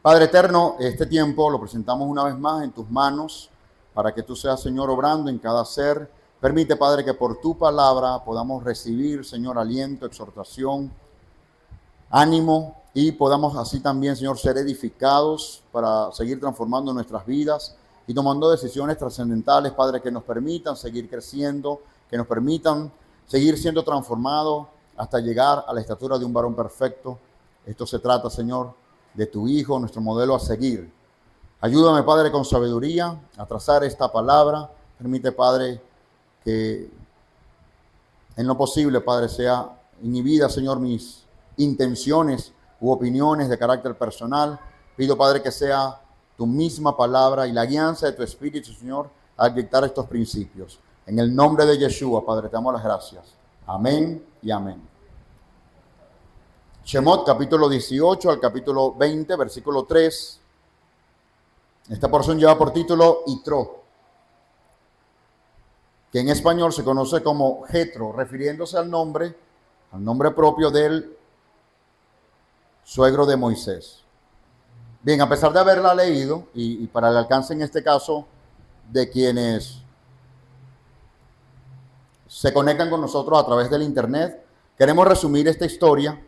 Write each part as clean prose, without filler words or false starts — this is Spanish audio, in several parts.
Padre eterno, este tiempo lo presentamos una vez más en tus manos para que tú seas, Señor, obrando en cada ser. Permite, Padre, que por tu palabra podamos recibir, Señor, aliento, exhortación, ánimo y podamos así también, Señor, ser edificados para seguir transformando nuestras vidas y tomando decisiones trascendentales, Padre, que nos permitan seguir creciendo, que nos permitan seguir siendo transformados hasta llegar a la estatura de un varón perfecto. Esto se trata, Señor, de tu Hijo, nuestro modelo a seguir. Ayúdame, Padre, con sabiduría a trazar esta palabra. Permite, Padre, que en lo posible, Padre, sea inhibida, Señor, mis intenciones u opiniones de carácter personal. Pido, Padre, que sea tu misma palabra y la guianza de tu Espíritu, Señor, al dictar estos principios. En el nombre de Yeshua, Padre, te damos las gracias. Amén y amén. Shemot, capítulo 18 al capítulo 20, versículo 3. Esta porción lleva por título Yitro, que en español se conoce como Jetro, refiriéndose al nombre propio del suegro de Moisés. Bien, a pesar de haberla leído, y para el alcance en este caso de quienes se conectan con nosotros a través del internet, queremos resumir esta historia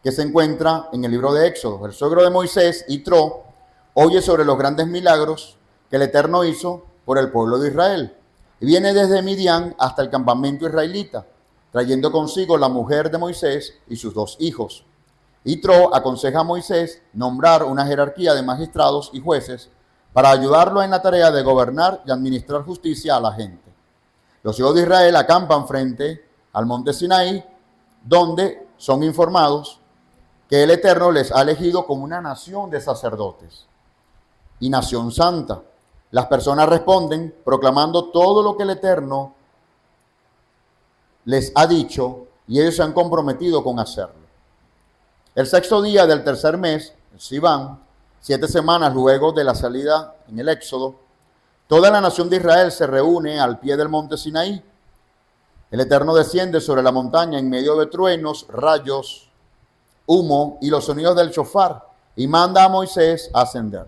que se encuentra en el libro de Éxodo. El suegro de Moisés, Yitro, oye sobre los grandes milagros que el Eterno hizo por el pueblo de Israel. Y viene desde Midian hasta el campamento israelita, trayendo consigo la mujer de Moisés y sus 2 hijos. Yitro aconseja a Moisés nombrar una jerarquía de magistrados y jueces para ayudarlo en la tarea de gobernar y administrar justicia a la gente. Los hijos de Israel acampan frente al monte Sinaí, donde son informados que el Eterno les ha elegido como una nación de sacerdotes y nación santa. Las personas responden proclamando todo lo que el Eterno les ha dicho y ellos se han comprometido con hacerlo. El 6º día del 3er mes, el Sivan, 7 semanas luego de la salida en el Éxodo, toda la nación de Israel se reúne al pie del monte Sinaí. El Eterno desciende sobre la montaña en medio de truenos, rayos, humo y los sonidos del shofar, y manda a Moisés a ascender.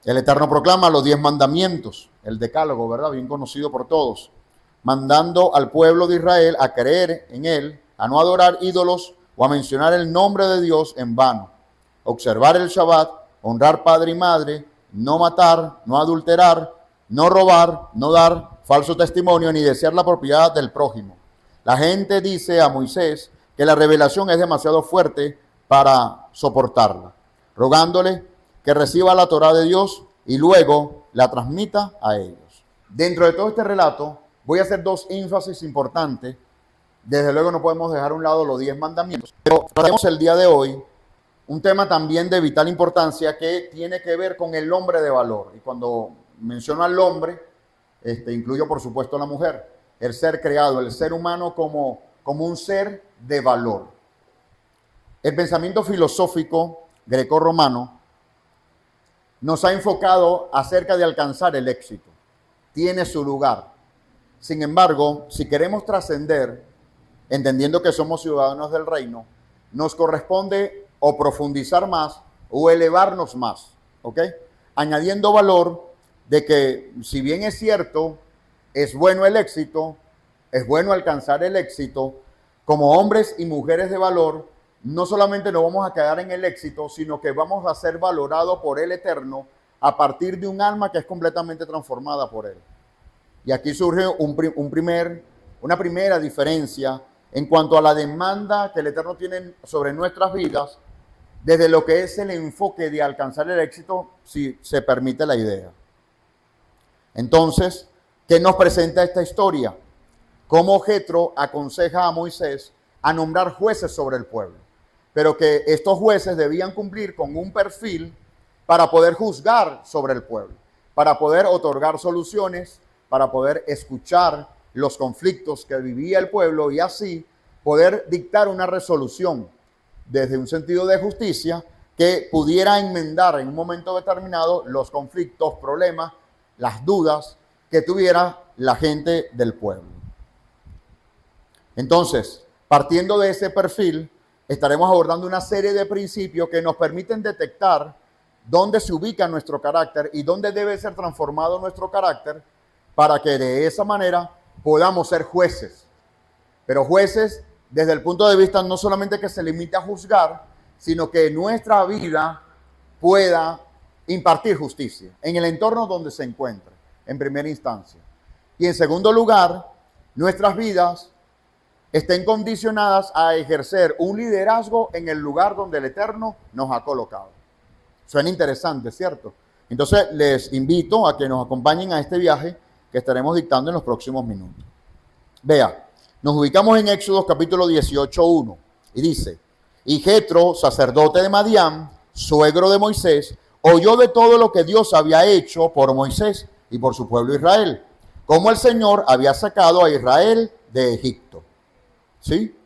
El Eterno proclama los 10 mandamientos, el decálogo, ¿verdad? Bien conocido por todos, mandando al pueblo de Israel a creer en él, a no adorar ídolos o a mencionar el nombre de Dios en vano, observar el Shabbat, honrar padre y madre, no matar, no adulterar, no robar, no dar falso testimonio ni desear la propiedad del prójimo. La gente dice a Moisés que la revelación es demasiado fuerte para soportarla, rogándole que reciba la Torá de Dios y luego la transmita a ellos. Dentro de todo este relato voy a hacer 2 énfasis importantes. Desde luego no podemos dejar a un lado los 10 mandamientos, pero traemos el día de hoy un tema también de vital importancia que tiene que ver con el hombre de valor. Y cuando menciono al hombre, incluyo por supuesto a la mujer, el ser creado, el ser humano como un ser de valor. El pensamiento filosófico greco-romano nos ha enfocado acerca de alcanzar el éxito. Tiene su lugar. Sin embargo, si queremos trascender, entendiendo que somos ciudadanos del reino, nos corresponde o profundizar más o elevarnos más, ¿ok? Añadiendo valor de que, si bien es cierto, es bueno el éxito, es bueno alcanzar el éxito, como hombres y mujeres de valor, no solamente nos vamos a quedar en el éxito, sino que vamos a ser valorados por el Eterno a partir de un alma que es completamente transformada por Él. Y aquí surge una primera diferencia en cuanto a la demanda que el Eterno tiene sobre nuestras vidas, desde lo que es el enfoque de alcanzar el éxito, si se permite la idea. Entonces, ¿qué nos presenta esta historia? Cómo Jetro aconseja a Moisés a nombrar jueces sobre el pueblo, pero que estos jueces debían cumplir con un perfil para poder juzgar sobre el pueblo, para poder otorgar soluciones, para poder escuchar los conflictos que vivía el pueblo y así poder dictar una resolución desde un sentido de justicia que pudiera enmendar en un momento determinado los conflictos, problemas, las dudas que tuviera la gente del pueblo. Entonces, Partiendo de ese perfil, estaremos abordando una serie de principios que nos permiten detectar dónde se ubica nuestro carácter y dónde debe ser transformado nuestro carácter para que de esa manera podamos ser jueces. Pero jueces desde el punto de vista no solamente que se limite a juzgar, sino que nuestra vida pueda impartir justicia en el entorno donde se encuentre, en primera instancia. Y en segundo lugar, nuestras vidas estén condicionadas a ejercer un liderazgo en el lugar donde el Eterno nos ha colocado. Suena interesante, ¿cierto? Entonces les invito a que nos acompañen a este viaje que estaremos dictando en los próximos minutos. Vea, nos ubicamos en Éxodo capítulo 18:1 y dice: y Jetro, sacerdote de Madián, suegro de Moisés, oyó de todo lo que Dios había hecho por Moisés y por su pueblo Israel, cómo el Señor había sacado a Israel de Egipto. ¿Sí?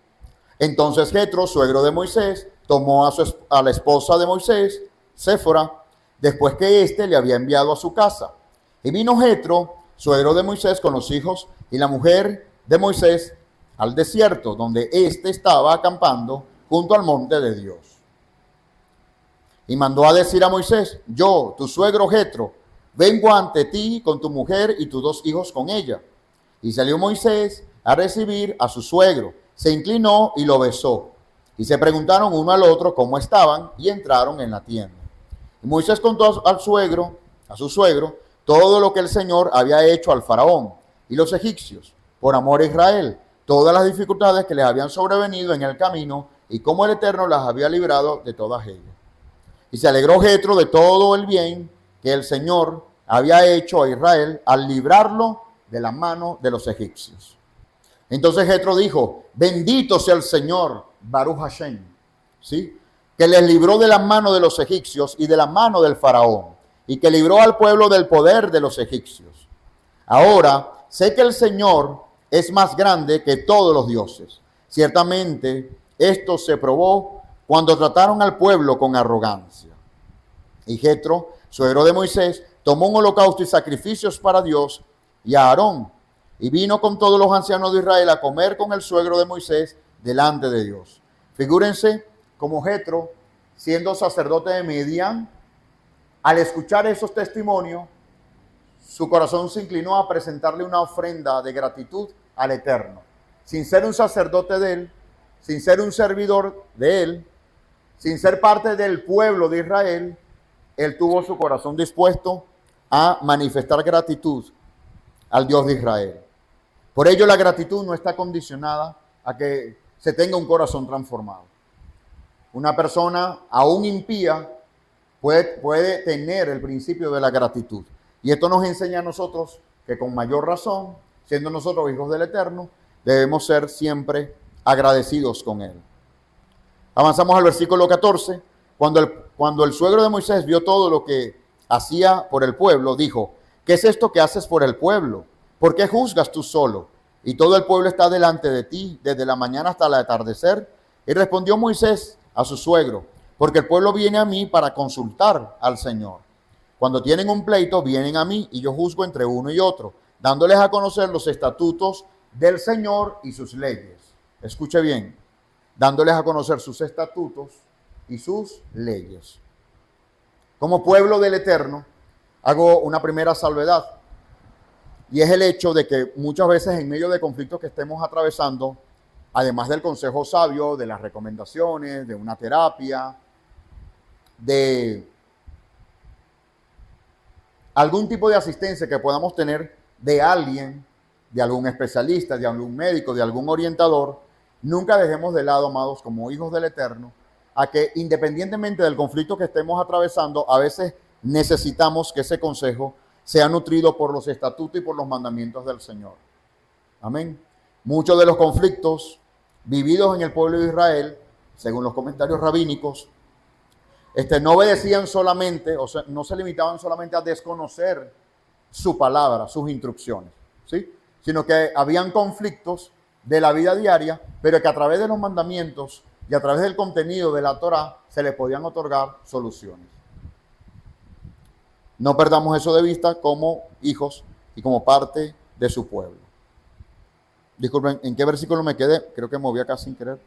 Entonces Jetro, suegro de Moisés, tomó a la esposa de Moisés, Séfora, después que éste le había enviado a su casa. Y vino Jetro, suegro de Moisés, con los hijos y la mujer de Moisés al desierto, donde éste estaba acampando junto al monte de Dios. Y mandó a decir a Moisés: yo, tu suegro Jetro, vengo ante ti con tu mujer y tus 2 hijos con ella. Y salió Moisés a recibir a su suegro, se inclinó y lo besó. Y se preguntaron uno al otro cómo estaban y entraron en la tienda. Y Moisés contó a su suegro, todo lo que el Señor había hecho al faraón y los egipcios por amor a Israel, todas las dificultades que les habían sobrevenido en el camino y cómo el Eterno las había librado de todas ellas. Y se alegró Jetro de todo el bien que el Señor había hecho a Israel al librarlo de la mano de los egipcios. Entonces Jetro dijo: bendito sea el Señor, Baruch Hashem, ¿sí?, que les libró de la mano de los egipcios y de la mano del faraón, y que libró al pueblo del poder de los egipcios. Ahora sé que el Señor es más grande que todos los dioses. Ciertamente esto se probó cuando trataron al pueblo con arrogancia. Y Jetro, suegro de Moisés, tomó un holocausto y sacrificios para Dios y a Aarón, y vino con todos los ancianos de Israel a comer con el suegro de Moisés delante de Dios. Figúrense como Jetro, siendo sacerdote de Midian, al escuchar esos testimonios, su corazón se inclinó a presentarle una ofrenda de gratitud al Eterno. Sin ser un sacerdote de él, sin ser un servidor de él, sin ser parte del pueblo de Israel, él tuvo su corazón dispuesto a manifestar gratitud al Dios de Israel. Por ello la gratitud no está condicionada a que se tenga un corazón transformado. Una persona aún impía puede tener el principio de la gratitud. Y esto nos enseña a nosotros que con mayor razón, siendo nosotros hijos del Eterno, debemos ser siempre agradecidos con Él. Avanzamos al versículo 14. Cuando el suegro de Moisés vio todo lo que hacía por el pueblo, dijo: ¿qué es esto que haces por el pueblo? ¿Por qué juzgas tú solo? Y todo el pueblo está delante de ti, desde la mañana hasta el atardecer. Y respondió Moisés a su suegro: porque el pueblo viene a mí para consultar al Señor. Cuando tienen un pleito, vienen a mí y yo juzgo entre uno y otro, dándoles a conocer los estatutos del Señor y sus leyes. Escuche bien, dándoles a conocer sus estatutos y sus leyes. Como pueblo del Eterno, hago una primera salvedad, y es el hecho de que muchas veces en medio de conflictos que estemos atravesando, además del consejo sabio, de las recomendaciones, de una terapia, de algún tipo de asistencia que podamos tener de alguien, de algún especialista, de algún médico, de algún orientador, nunca dejemos de lado, amados, como hijos del Eterno, a que independientemente del conflicto que estemos atravesando, a veces necesitamos que ese consejo sea nutrido por los estatutos y por los mandamientos del Señor. Amén. Muchos de los conflictos vividos en el pueblo de Israel, según los comentarios rabínicos, no obedecían solamente, o sea, no se limitaban solamente a desconocer su palabra, sus instrucciones, ¿sí?, sino que habían conflictos de la vida diaria, pero que a través de los mandamientos y a través del contenido de la Torá se les podían otorgar soluciones. No perdamos eso de vista como hijos y como parte de su pueblo. Disculpen, ¿en qué versículo me quedé? Creo que moví acá sin querer.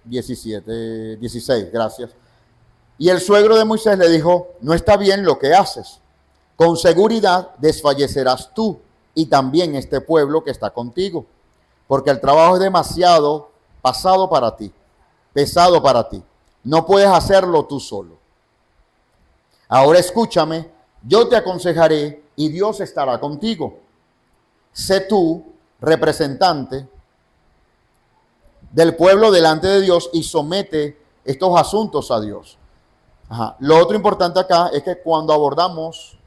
17, 16, gracias. Y el suegro de Moisés le dijo, no está bien lo que haces. Con seguridad desfallecerás tú y también este pueblo que está contigo, porque el trabajo es demasiado pesado para ti. No puedes hacerlo tú solo. Ahora escúchame, yo te aconsejaré y Dios estará contigo. Sé tú representante del pueblo delante de Dios y somete estos asuntos a Dios. Lo otro importante acá es que cuando abordamos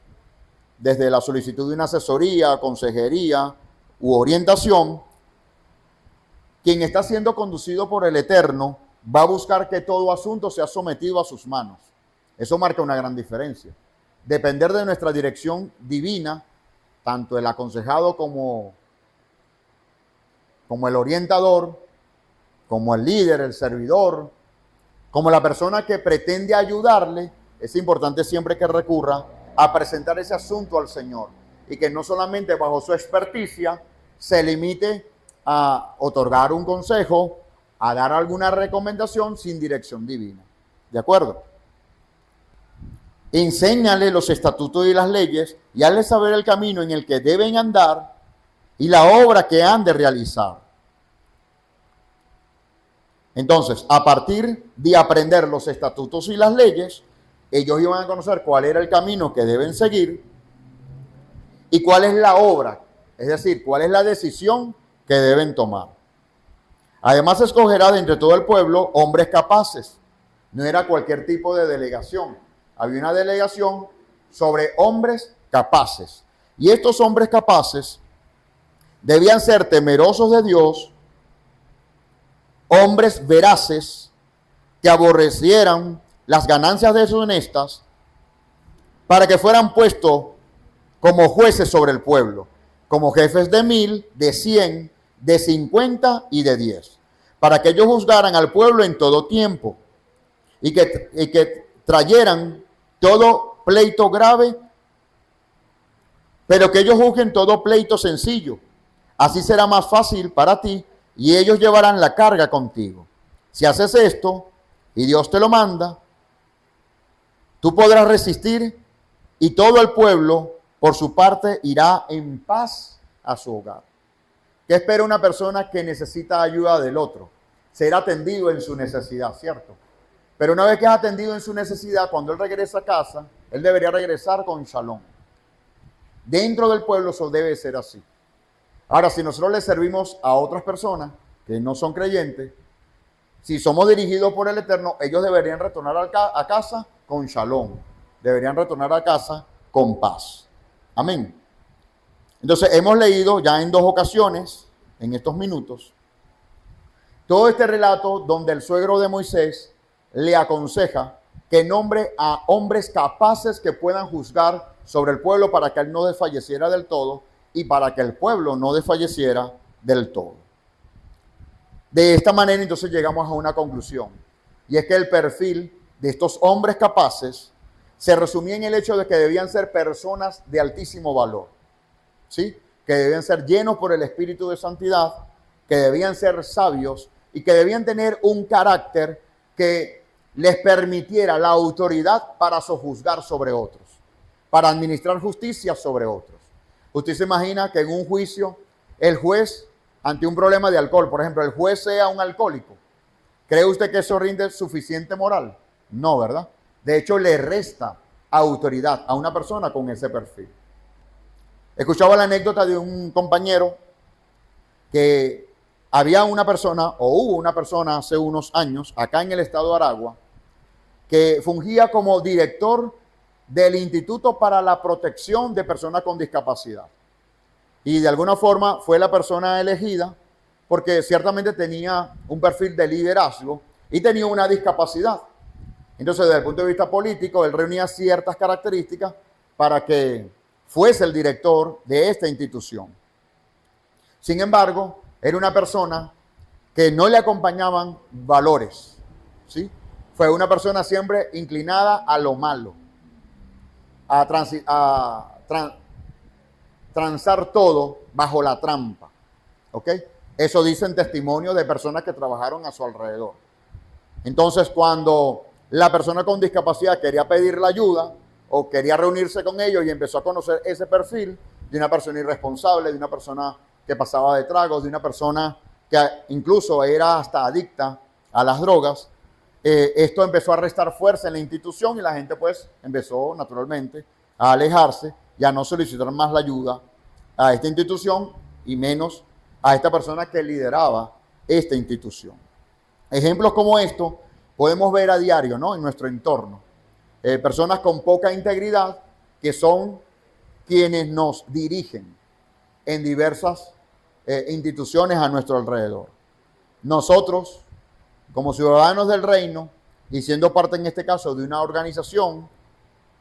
desde la solicitud de una asesoría, consejería u orientación, quien está siendo conducido por el Eterno va a buscar que todo asunto sea sometido a sus manos. Eso marca una gran diferencia. Depender de nuestra dirección divina, tanto el aconsejado como el orientador, como el líder, el servidor, como la persona que pretende ayudarle, es importante siempre que recurra a presentar ese asunto al Señor y que no solamente bajo su experticia se limite a otorgar un consejo, a dar alguna recomendación sin dirección divina. ¿De acuerdo? Enséñale los estatutos y las leyes y hazle saber el camino en el que deben andar y la obra que han de realizar. Entonces, a partir de aprender los estatutos y las leyes, ellos iban a conocer cuál era el camino que deben seguir y cuál es la obra, es decir, cuál es la decisión que deben tomar. Además, escogerá de entre todo el pueblo hombres capaces. No era cualquier tipo de delegación. Había una delegación sobre hombres capaces. Y estos hombres capaces debían ser temerosos de Dios, hombres veraces que aborrecieran las ganancias deshonestas para que fueran puestos como jueces sobre el pueblo, como jefes de 1000, de 100, de 50 y de 10, para que ellos juzgaran al pueblo en todo tiempo y que trayeran todo pleito grave, pero que ellos juzguen todo pleito sencillo. Así será más fácil para ti y ellos llevarán la carga contigo. Si haces esto y Dios te lo manda, tú podrás resistir y todo el pueblo, por su parte, irá en paz a su hogar. ¿Qué espera una persona que necesita ayuda del otro? Ser atendido en su necesidad, ¿cierto? Pero una vez que es atendido en su necesidad, cuando él regresa a casa, él debería regresar con shalom. Dentro del pueblo eso debe ser así. Ahora, si nosotros le servimos a otras personas que no son creyentes, si somos dirigidos por el Eterno, ellos deberían retornar a casa con shalom. Deberían retornar a casa con paz. Amén. Entonces, hemos leído ya en 2 ocasiones, en estos minutos, todo este relato donde el suegro de Moisés le aconseja que nombre a hombres capaces que puedan juzgar sobre el pueblo para que él no desfalleciera del todo y para que el pueblo no desfalleciera del todo. De esta manera entonces llegamos a una conclusión, y es que el perfil de estos hombres capaces se resumía en el hecho de que debían ser personas de altísimo valor, ¿sí? Que debían ser llenos por el Espíritu de Santidad, que debían ser sabios y que debían tener un carácter que les permitiera la autoridad para sojuzgar sobre otros, para administrar justicia sobre otros. Usted se imagina que en un juicio el juez, ante un problema de alcohol, por ejemplo, el juez sea un alcohólico, ¿cree usted que eso rinde suficiente moral? No, ¿verdad? De hecho, le resta autoridad a una persona con ese perfil. Escuchaba la anécdota de un compañero que había una persona, o hubo una persona hace unos años, acá en el estado de Aragua, que fungía como director del Instituto para la Protección de Personas con Discapacidad. Y de alguna forma fue la persona elegida porque ciertamente tenía un perfil de liderazgo y tenía una discapacidad. Entonces, desde el punto de vista político, él reunía ciertas características para que fuese el director de esta institución. Sin embargo, era una persona que no le acompañaban valores, ¿sí? Fue una persona siempre inclinada a lo malo, transar todo bajo la trampa. ¿Ok? Eso dicen testimonios de personas que trabajaron a su alrededor. Entonces, cuando la persona con discapacidad quería pedir la ayuda o quería reunirse con ellos y empezó a conocer ese perfil de una persona irresponsable, de una persona que pasaba de tragos, de una persona que incluso era hasta adicta a las drogas, esto empezó a restar fuerza en la institución y la gente pues empezó naturalmente a alejarse y a no solicitar más la ayuda a esta institución y menos a esta persona que lideraba esta institución. Ejemplos como esto podemos ver a diario, ¿no?, en nuestro entorno. Personas con poca integridad que son quienes nos dirigen en diversas instituciones a nuestro alrededor. Nosotros, como ciudadanos del reino, y siendo parte en este caso de una organización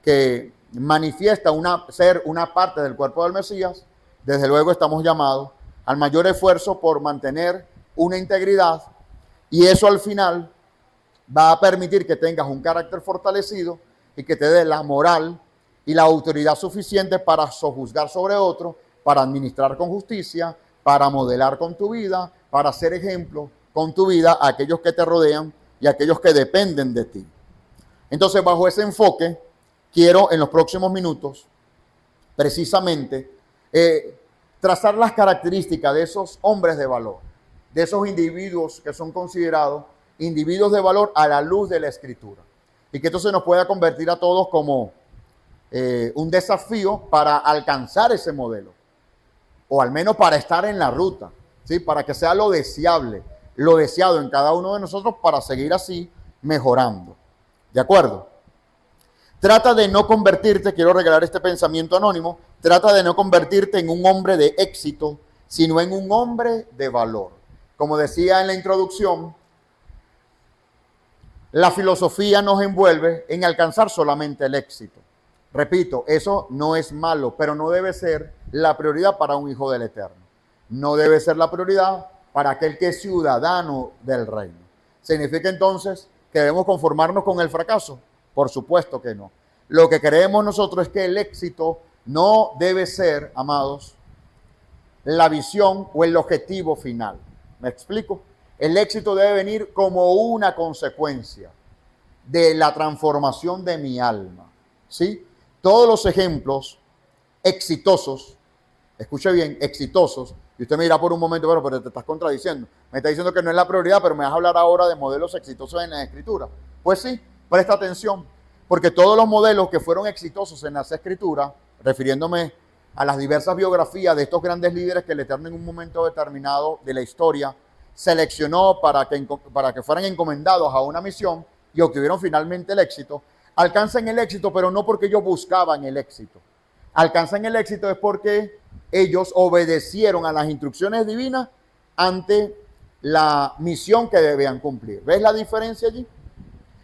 que manifiesta ser una parte del cuerpo del Mesías, desde luego estamos llamados al mayor esfuerzo por mantener una integridad, y eso al final va a permitir que tengas un carácter fortalecido y que te dé la moral y la autoridad suficiente para sojuzgar sobre otro, para administrar con justicia, para modelar con tu vida, para ser ejemplo con tu vida a aquellos que te rodean y a aquellos que dependen de ti. Entonces, bajo ese enfoque, quiero en los próximos minutos precisamente trazar las características de esos hombres de valor, de esos individuos que son considerados individuos de valor a la luz de la Escritura. Y que esto se nos pueda convertir a todos como un desafío para alcanzar ese modelo, o al menos para estar en la ruta, ¿sí?, para que sea lo deseable, lo deseado en cada uno de nosotros para seguir así mejorando. ¿De acuerdo? Trata de no convertirte, quiero regalar este pensamiento anónimo, trata de no convertirte en un hombre de éxito, sino en un hombre de valor. Como decía en la introducción, la filosofía nos envuelve en alcanzar solamente el éxito. Repito, eso no es malo, pero no debe ser la prioridad para un hijo del Eterno. No debe ser la prioridad para aquel que es ciudadano del reino. ¿Significa entonces que debemos conformarnos con el fracaso? Por supuesto que no. Lo que creemos nosotros es que el éxito no debe ser, amados, la visión o el objetivo final. ¿Me explico? El éxito debe venir como una consecuencia de la transformación de mi alma. ¿Sí? Todos los ejemplos exitosos, escuche bien, exitosos, y usted me dirá por un momento, pero te estás contradiciendo. Me está diciendo que no es la prioridad, pero me vas a hablar ahora de modelos exitosos en la Escritura. Pues sí, presta atención, porque todos los modelos que fueron exitosos en las Escrituras, refiriéndome a las diversas biografías de estos grandes líderes que el Eterno en un momento determinado de la historia seleccionó para que fueran encomendados a una misión y obtuvieron finalmente el éxito, alcanzan el éxito, pero no porque ellos buscaban el éxito. Alcanzan el éxito es porque ellos obedecieron a las instrucciones divinas ante la misión que debían cumplir. ¿Ves la diferencia allí?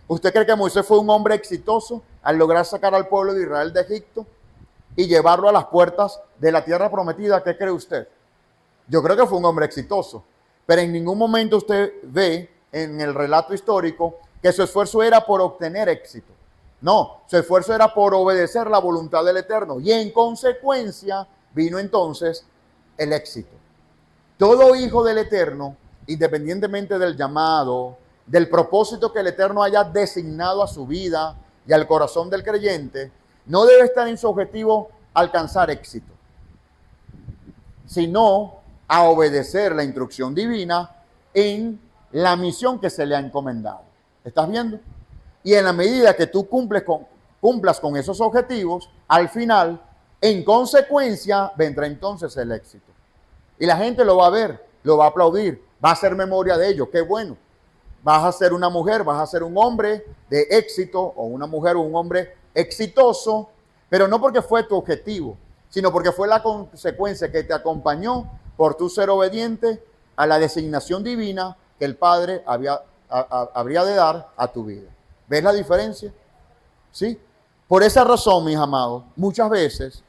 ¿Usted cree que Moisés fue un hombre exitoso al lograr sacar al pueblo de Israel de Egipto y llevarlo a las puertas de la tierra prometida? ¿Qué cree usted? Yo creo que fue un hombre exitoso, pero en ningún momento usted ve en el relato histórico que su esfuerzo era por obtener éxito. No, su esfuerzo era por obedecer la voluntad del Eterno y en consecuencia vino entonces el éxito. Todo hijo del Eterno, independientemente del llamado, del propósito que el Eterno haya designado a su vida y al corazón del creyente, no debe estar en su objetivo alcanzar éxito, sino a obedecer la instrucción divina en la misión que se le ha encomendado. ¿Estás viendo? Y en la medida que tú cumplas con esos objetivos, al final, en consecuencia, vendrá entonces el éxito. Y la gente lo va a ver, lo va a aplaudir, va a hacer memoria de ello. ¡Qué bueno! Vas a ser una mujer, vas a ser un hombre de éxito, o una mujer o un hombre exitoso, pero no porque fue tu objetivo, sino porque fue la consecuencia que te acompañó por tu ser obediente a la designación divina que el Padre habría de dar a tu vida. ¿Ves la diferencia? ¿Sí? Por esa razón, mis amados, muchas veces,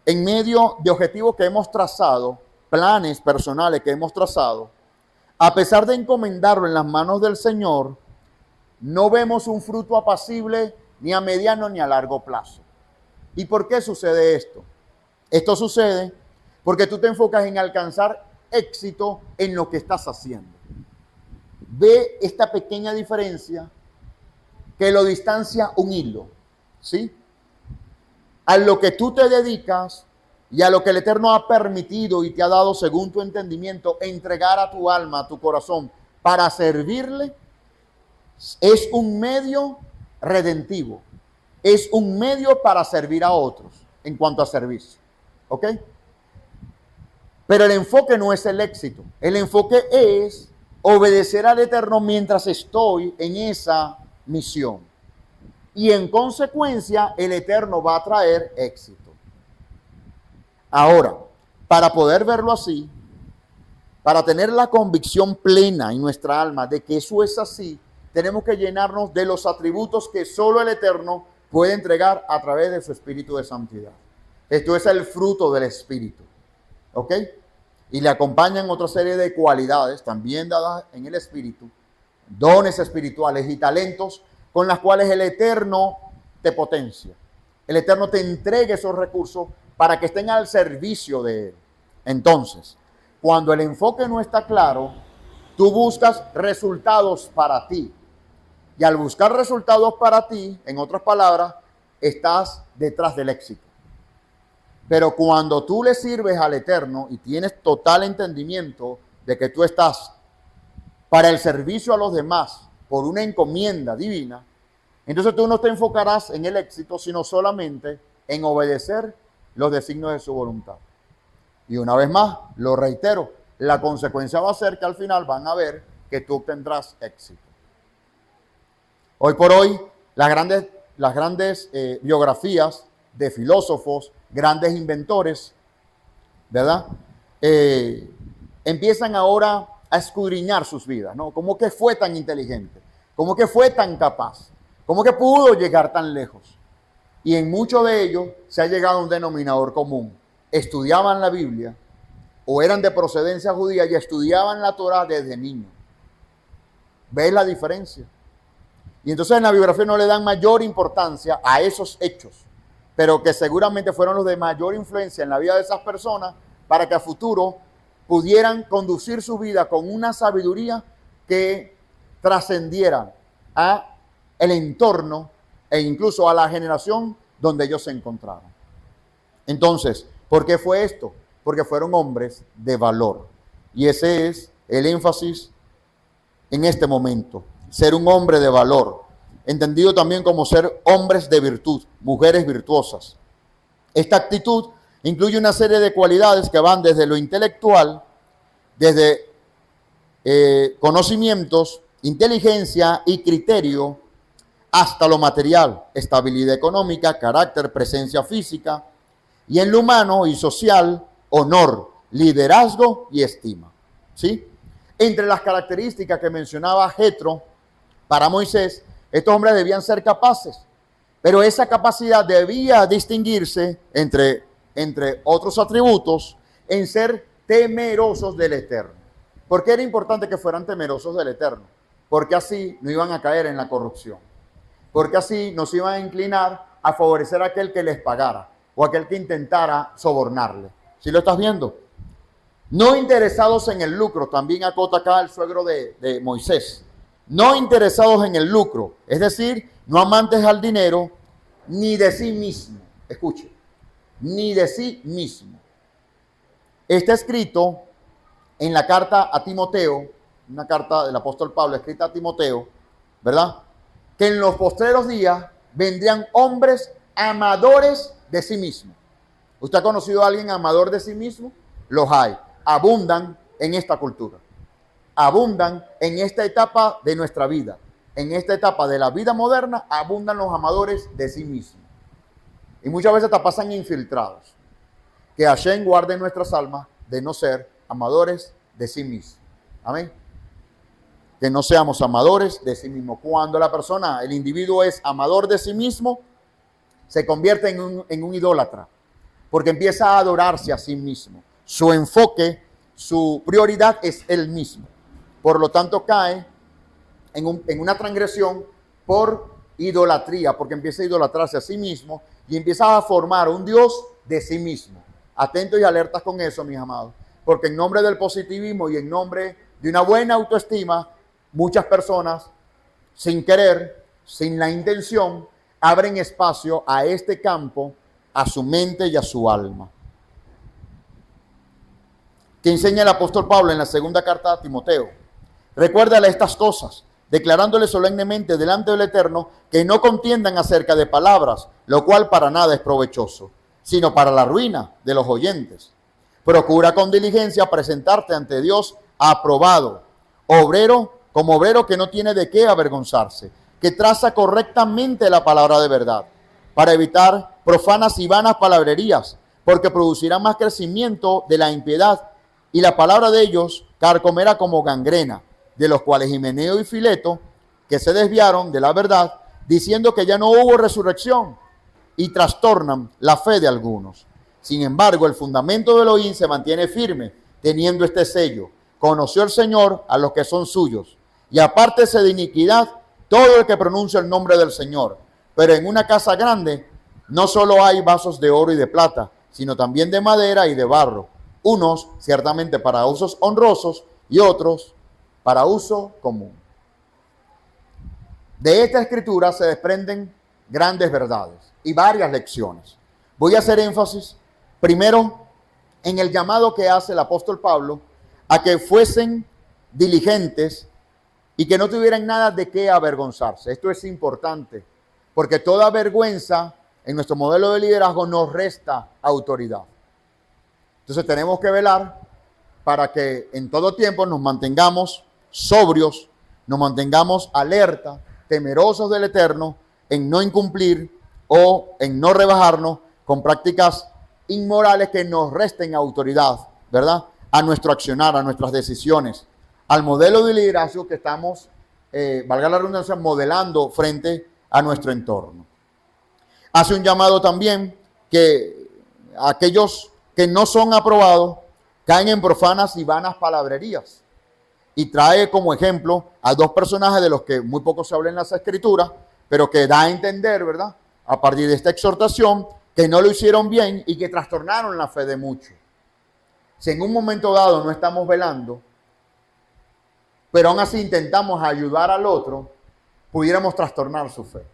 en medio de objetivos que hemos trazado, planes personales que hemos trazado, a pesar de encomendarlo en las manos del Señor, no vemos un fruto apacible ni a mediano ni a largo plazo. ¿Y por qué sucede esto? Esto sucede porque tú te enfocas en alcanzar éxito en lo que estás haciendo. Ve esta pequeña diferencia que lo distancia un hilo, ¿sí? A lo que tú te dedicas y a lo que el Eterno ha permitido y te ha dado según tu entendimiento entregar a tu alma, a tu corazón para servirle, es un medio redentivo, es un medio para servir a otros en cuanto a servicio, ¿ok? Pero el enfoque no es el éxito, el enfoque es obedecer al Eterno mientras estoy en esa misión. Y en consecuencia, el Eterno va a traer éxito. Ahora, para poder verlo así, para tener la convicción plena en nuestra alma de que eso es así, tenemos que llenarnos de los atributos que solo el Eterno puede entregar a través de su Espíritu de Santidad. Esto es el fruto del Espíritu, ¿ok? Y le acompañan otra serie de cualidades también dadas en el Espíritu, dones espirituales y talentos con las cuales el Eterno te potencia. El Eterno te entrega esos recursos para que estén al servicio de Él. Entonces, cuando el enfoque no está claro, tú buscas resultados para ti. Y al buscar resultados para ti, en otras palabras, estás detrás del éxito. Pero cuando tú le sirves al Eterno y tienes total entendimiento de que tú estás para el servicio a los demás por una encomienda divina, entonces tú no te enfocarás en el éxito, sino solamente en obedecer los designios de su voluntad. Y una vez más, lo reitero, la consecuencia va a ser que al final van a ver que tú tendrás éxito. Hoy por hoy, las grandes biografías de filósofos, grandes inventores, ¿verdad? Empiezan ahora a escudriñar sus vidas, ¿no? ¿Cómo que fue tan inteligente? ¿Cómo que fue tan capaz? ¿Cómo que pudo llegar tan lejos? Y en muchos de ellos se ha llegado a un denominador común. Estudiaban la Biblia o eran de procedencia judía y estudiaban la Torah desde niños. ¿Ves la diferencia? Y entonces en la biografía no le dan mayor importancia a esos hechos, pero que seguramente fueron los de mayor influencia en la vida de esas personas para que a futuro pudieran conducir su vida con una sabiduría que trascendiera a el entorno e incluso a la generación donde ellos se encontraron. Entonces, ¿por qué fue esto? Porque fueron hombres de valor. Y ese es el énfasis en este momento. Ser un hombre de valor, entendido también como ser hombres de virtud, mujeres virtuosas. Esta actitud incluye una serie de cualidades que van desde lo intelectual, desde conocimientos, inteligencia y criterio, hasta lo material, estabilidad económica, carácter, presencia física, y en lo humano y social, honor, liderazgo y estima. ¿Sí? Entre las características que mencionaba Jetro para Moisés, estos hombres debían ser capaces, pero esa capacidad debía distinguirse entre otros atributos en ser temerosos del Eterno. ¿Por qué era importante que fueran temerosos del Eterno? Porque así no iban a caer en la corrupción. Porque así nos iban a inclinar a favorecer a aquel que les pagara o aquel que intentara sobornarle. ¿Sí lo estás viendo? No interesados en el lucro, también acota acá el suegro de Moisés. No interesados en el lucro, es decir, no amantes al dinero, ni de sí mismo. Escuche, ni de sí mismo. Está escrito en la carta a Timoteo, una carta del apóstol Pablo escrita a Timoteo, ¿verdad? Que en los postreros días vendrían hombres amadores de sí mismo. ¿Usted ha conocido a alguien amador de sí mismo? Los hay. Abundan en esta cultura. Abundan en esta etapa de nuestra vida. En esta etapa de la vida moderna, abundan los amadores de sí mismos. Y muchas veces hasta pasan infiltrados. Que Hashem guarde nuestras almas de no ser amadores de sí mismos. Amén. Que no seamos amadores de sí mismo. Cuando la persona, el individuo es amador de sí mismo, se convierte en un idólatra, porque empieza a adorarse a sí mismo. Su enfoque, su prioridad es él mismo. Por lo tanto, cae en una transgresión por idolatría, porque empieza a idolatrarse a sí mismo y empieza a formar un Dios de sí mismo. atentos y alertas con eso, mis amados, porque en nombre del positivismo y en nombre de una buena autoestima, muchas personas, sin querer, sin la intención, abren espacio a este campo, a su mente y a su alma. Que enseña el apóstol Pablo en la segunda carta a Timoteo. Recuérdale estas cosas, declarándole solemnemente delante del Eterno que no contiendan acerca de palabras, lo cual para nada es provechoso, sino para la ruina de los oyentes. Procura con diligencia presentarte ante Dios aprobado, como obrero que no tiene de qué avergonzarse, que traza correctamente la palabra de verdad, para evitar profanas y vanas palabrerías, porque producirán más crecimiento de la impiedad, y la palabra de ellos carcomerá como gangrena, de los cuales Himeneo y Fileto, que se desviaron de la verdad, diciendo que ya no hubo resurrección, y trastornan la fe de algunos. Sin embargo, el fundamento de Elohim se mantiene firme, teniendo este sello: conoció el Señor a los que son suyos, y apártese de iniquidad todo el que pronuncia el nombre del Señor. Pero en una casa grande no solo hay vasos de oro y de plata, sino también de madera y de barro, unos ciertamente para usos honrosos y otros para uso común. De esta escritura se desprenden grandes verdades y varias lecciones. Voy a hacer énfasis primero en el llamado que hace el apóstol Pablo a que fuesen diligentes y que no tuvieran nada de qué avergonzarse. Esto es importante, porque toda vergüenza en nuestro modelo de liderazgo nos resta autoridad. Entonces tenemos que velar para que en todo tiempo nos mantengamos sobrios, nos mantengamos alerta, temerosos del Eterno, en no incumplir o en no rebajarnos con prácticas inmorales que nos resten autoridad, ¿verdad? A nuestro accionar, a nuestras decisiones, al modelo de liderazgo que estamos, valga la redundancia, modelando frente a nuestro entorno. Hace un llamado también que aquellos que no son aprobados caen en profanas y vanas palabrerías. Y trae como ejemplo a dos personajes de los que muy poco se habla en las escrituras, pero que da a entender, ¿verdad?, a partir de esta exhortación, que no lo hicieron bien y que trastornaron la fe de muchos. Si en un momento dado no estamos velando, pero aún así intentamos ayudar al otro, pudiéramos trastornar su fe.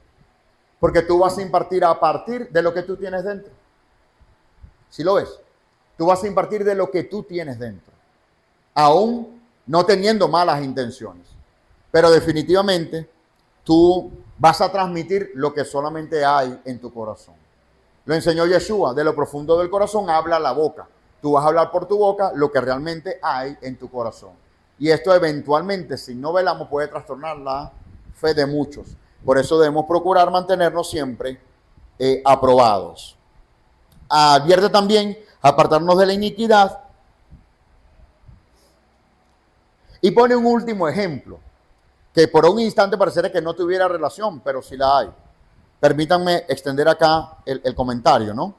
Porque tú vas a impartir a partir de lo que tú tienes dentro. ¿Sí lo ves? Tú vas a impartir de lo que tú tienes dentro, aún no teniendo malas intenciones. Pero definitivamente tú vas a transmitir lo que solamente hay en tu corazón. Lo enseñó Yeshua: de lo profundo del corazón habla la boca. Tú vas a hablar por tu boca lo que realmente hay en tu corazón. Y esto eventualmente, si no velamos, puede trastornar la fe de muchos. Por eso debemos procurar mantenernos siempre aprobados. Advierte también apartarnos de la iniquidad. Y pone un último ejemplo, que por un instante pareciera que no tuviera relación, pero sí la hay. Permítanme extender acá el comentario, ¿no?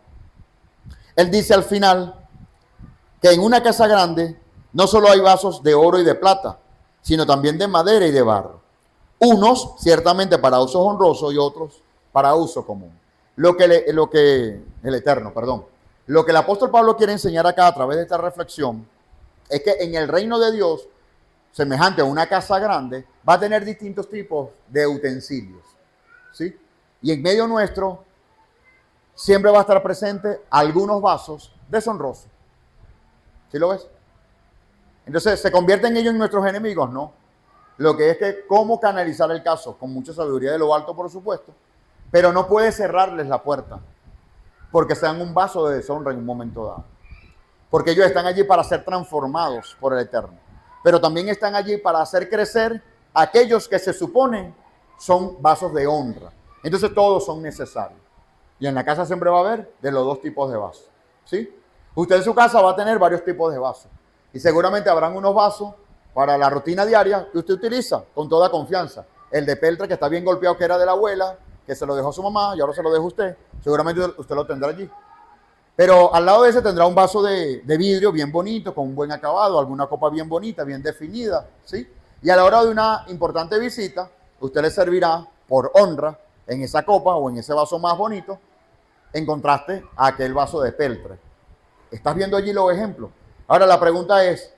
Él dice al final que en una casa grande no solo hay vasos de oro y de plata, sino también de madera y de barro. Unos ciertamente para usos honrosos y otros para uso común. Lo que el apóstol Pablo quiere enseñar acá a través de esta reflexión es que en el reino de Dios, semejante a una casa grande, va a tener distintos tipos de utensilios, ¿sí? Y en medio nuestro siempre va a estar presente algunos vasos deshonrosos. ¿Sí lo ves? Entonces, ¿se convierten ellos en nuestros enemigos? No. Lo que es que cómo canalizar el caso, con mucha sabiduría de lo alto, por supuesto, pero no puede cerrarles la puerta porque sean un vaso de deshonra en un momento dado. Porque ellos están allí para ser transformados por el Eterno, pero también están allí para hacer crecer a aquellos que se suponen son vasos de honra. Entonces todos son necesarios. Y en la casa siempre va a haber de los dos tipos de vasos, ¿sí? Usted en su casa va a tener varios tipos de vasos. Y seguramente habrán unos vasos para la rutina diaria que usted utiliza con toda confianza. El de peltre que está bien golpeado, que era de la abuela, que se lo dejó a su mamá y ahora se lo deja a usted. Seguramente usted lo tendrá allí. Pero al lado de ese tendrá un vaso de vidrio bien bonito, con un buen acabado, alguna copa bien bonita, bien definida, ¿sí? Y a la hora de una importante visita, usted le servirá por honra en esa copa o en ese vaso más bonito, en contraste a aquel vaso de peltre. Estás viendo allí los ejemplos. Ahora la pregunta es,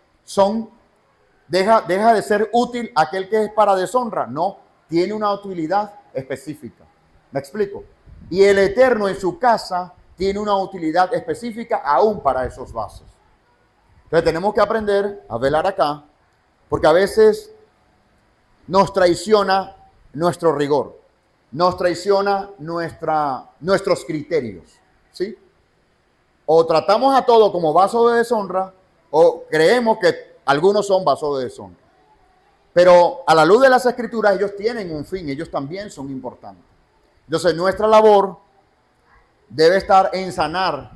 ¿deja de ser útil aquel que es para deshonra? No, tiene una utilidad específica. ¿Me explico? Y el Eterno en su casa tiene una utilidad específica aún para esos vasos. Entonces tenemos que aprender a velar acá, porque a veces nos traiciona nuestro rigor, nos traiciona nuestros criterios, ¿sí? O tratamos a todo como vaso de deshonra, o creemos que algunos son vasos de deshonra. Pero a la luz de las Escrituras, ellos tienen un fin, ellos también son importantes. Entonces nuestra labor debe estar en sanar,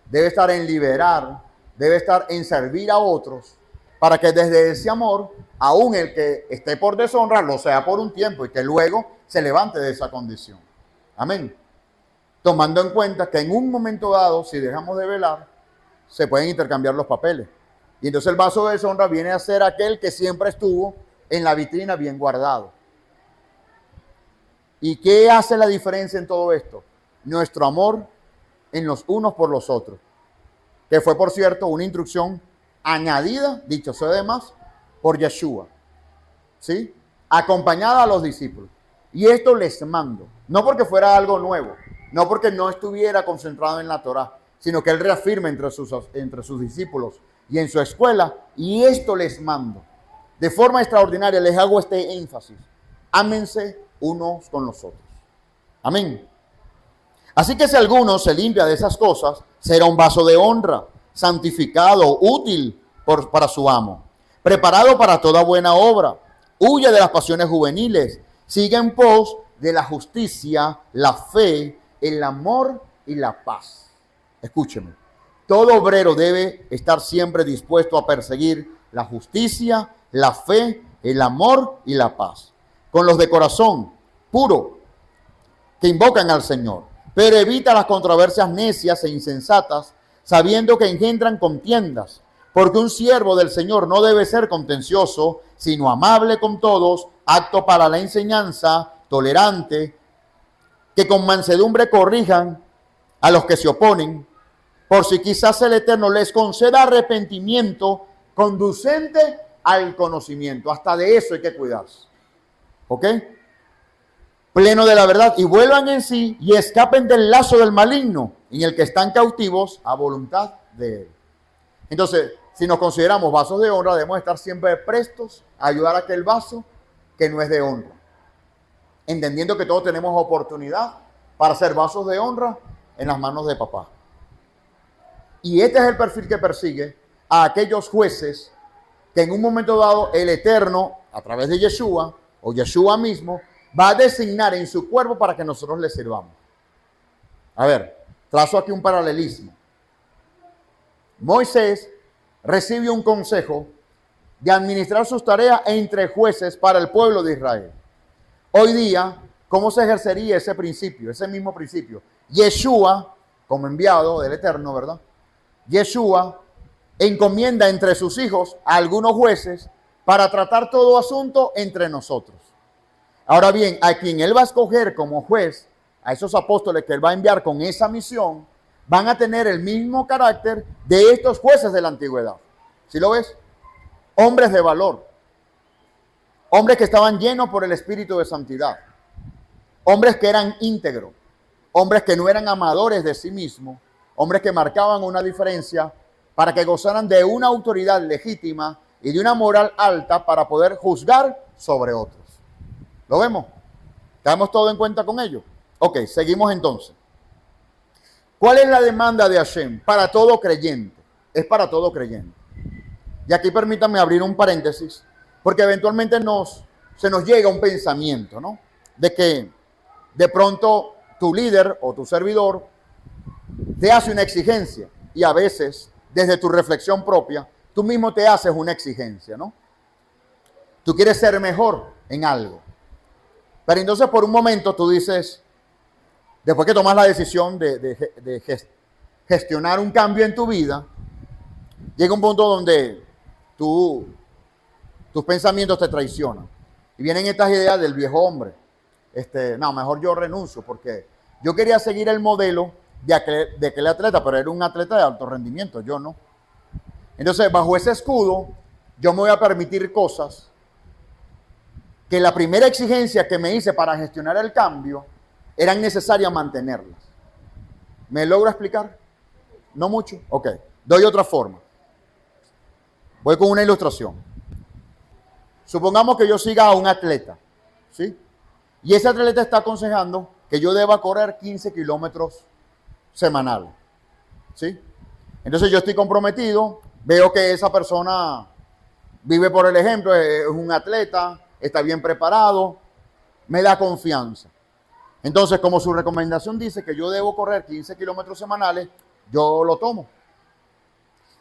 debe estar en liberar, debe estar en servir a otros, para que desde ese amor, aún el que esté por deshonra, lo sea por un tiempo y que luego se levante de esa condición. Amén. Tomando en cuenta que en un momento dado, si dejamos de velar, se pueden intercambiar los papeles. Y entonces el vaso de deshonra viene a ser aquel que siempre estuvo en la vitrina bien guardado. ¿Y qué hace la diferencia en todo esto? Nuestro amor en los unos por los otros, que fue, por cierto, una instrucción añadida, dicho sea de más, por Yeshua, ¿sí? Acompañada a los discípulos. Y esto les mando, no porque fuera algo nuevo, no porque no estuviera concentrado en la Torá, sino que él reafirma entre sus discípulos y en su escuela, y esto les mando. De forma extraordinaria les hago este énfasis: ámense unos con los otros. Amén. Así que si alguno se limpia de esas cosas, será un vaso de honra, santificado, útil para su amo, preparado para toda buena obra. Huye de las pasiones juveniles, sigue en pos de la justicia, la fe, el amor y la paz. Escúcheme, todo obrero debe estar siempre dispuesto a perseguir la justicia, la fe, el amor y la paz, con los de corazón puro que invocan al Señor. Pero evita las controversias necias e insensatas, sabiendo que engendran contiendas, porque un siervo del Señor no debe ser contencioso, sino amable con todos, apto para la enseñanza, tolerante, que con mansedumbre corrijan a los que se oponen, por si quizás el Eterno les conceda arrepentimiento conducente al conocimiento. Hasta de eso hay que cuidarse. ¿Ok? Pleno de la verdad, y vuelvan en sí y escapen del lazo del maligno, en el que están cautivos a voluntad de él. Entonces, si nos consideramos vasos de honra, debemos estar siempre prestos a ayudar a aquel vaso que no es de honra, entendiendo que todos tenemos oportunidad para ser vasos de honra en las manos de papá. Y este es el perfil que persigue a aquellos jueces que en un momento dado el Eterno, a través de Yeshua, o Yeshua mismo, va a designar en su cuerpo para que nosotros le sirvamos. A ver, trazo aquí un paralelismo. Moisés recibe un consejo de administrar sus tareas entre jueces para el pueblo de Israel. Hoy día, ¿cómo se ejercería ese principio, ese mismo principio? Yeshua, como enviado del Eterno, ¿verdad? Yeshua encomienda entre sus hijos a algunos jueces para tratar todo asunto entre nosotros. Ahora bien, a quien él va a escoger como juez, a esos apóstoles que él va a enviar con esa misión, van a tener el mismo carácter de estos jueces de la antigüedad. ¿Sí lo ves? Hombres de valor, hombres que estaban llenos por el espíritu de santidad, hombres que eran íntegros, hombres que no eran amadores de sí mismos, hombres que marcaban una diferencia para que gozaran de una autoridad legítima y de una moral alta para poder juzgar sobre otros. ¿Lo vemos? ¿Tenemos todo en cuenta con ello? Ok, seguimos entonces. ¿Cuál es la demanda de Hashem? Para todo creyente. Es para todo creyente. Y aquí permítanme abrir un paréntesis, porque eventualmente se nos llega un pensamiento, ¿no? De que de pronto tu líder o tu servidor te hace una exigencia, y a veces, desde tu reflexión propia, tú mismo te haces una exigencia, ¿no? Tú quieres ser mejor en algo. Pero entonces por un momento tú dices, después que tomas la decisión de gestionar un cambio en tu vida, llega un punto donde tus pensamientos te traicionan. Y vienen estas ideas del viejo hombre. No, mejor yo renuncio porque yo quería seguir el modelo de aquel atleta, pero era un atleta de alto rendimiento, yo no. Entonces, bajo ese escudo, yo me voy a permitir cosas que la primera exigencia que me hice para gestionar el cambio eran necesarias mantenerlas. ¿Me logro explicar? ¿No mucho? Ok. Doy otra forma. Voy con una ilustración. Supongamos que yo siga a un atleta, ¿sí? Y ese atleta está aconsejando que yo deba correr 15 kilómetros semanales, ¿sí? Entonces yo estoy comprometido, veo que esa persona vive por el ejemplo, es un atleta, está bien preparado, me da confianza. Entonces, como su recomendación dice que yo debo correr 15 kilómetros semanales, yo lo tomo.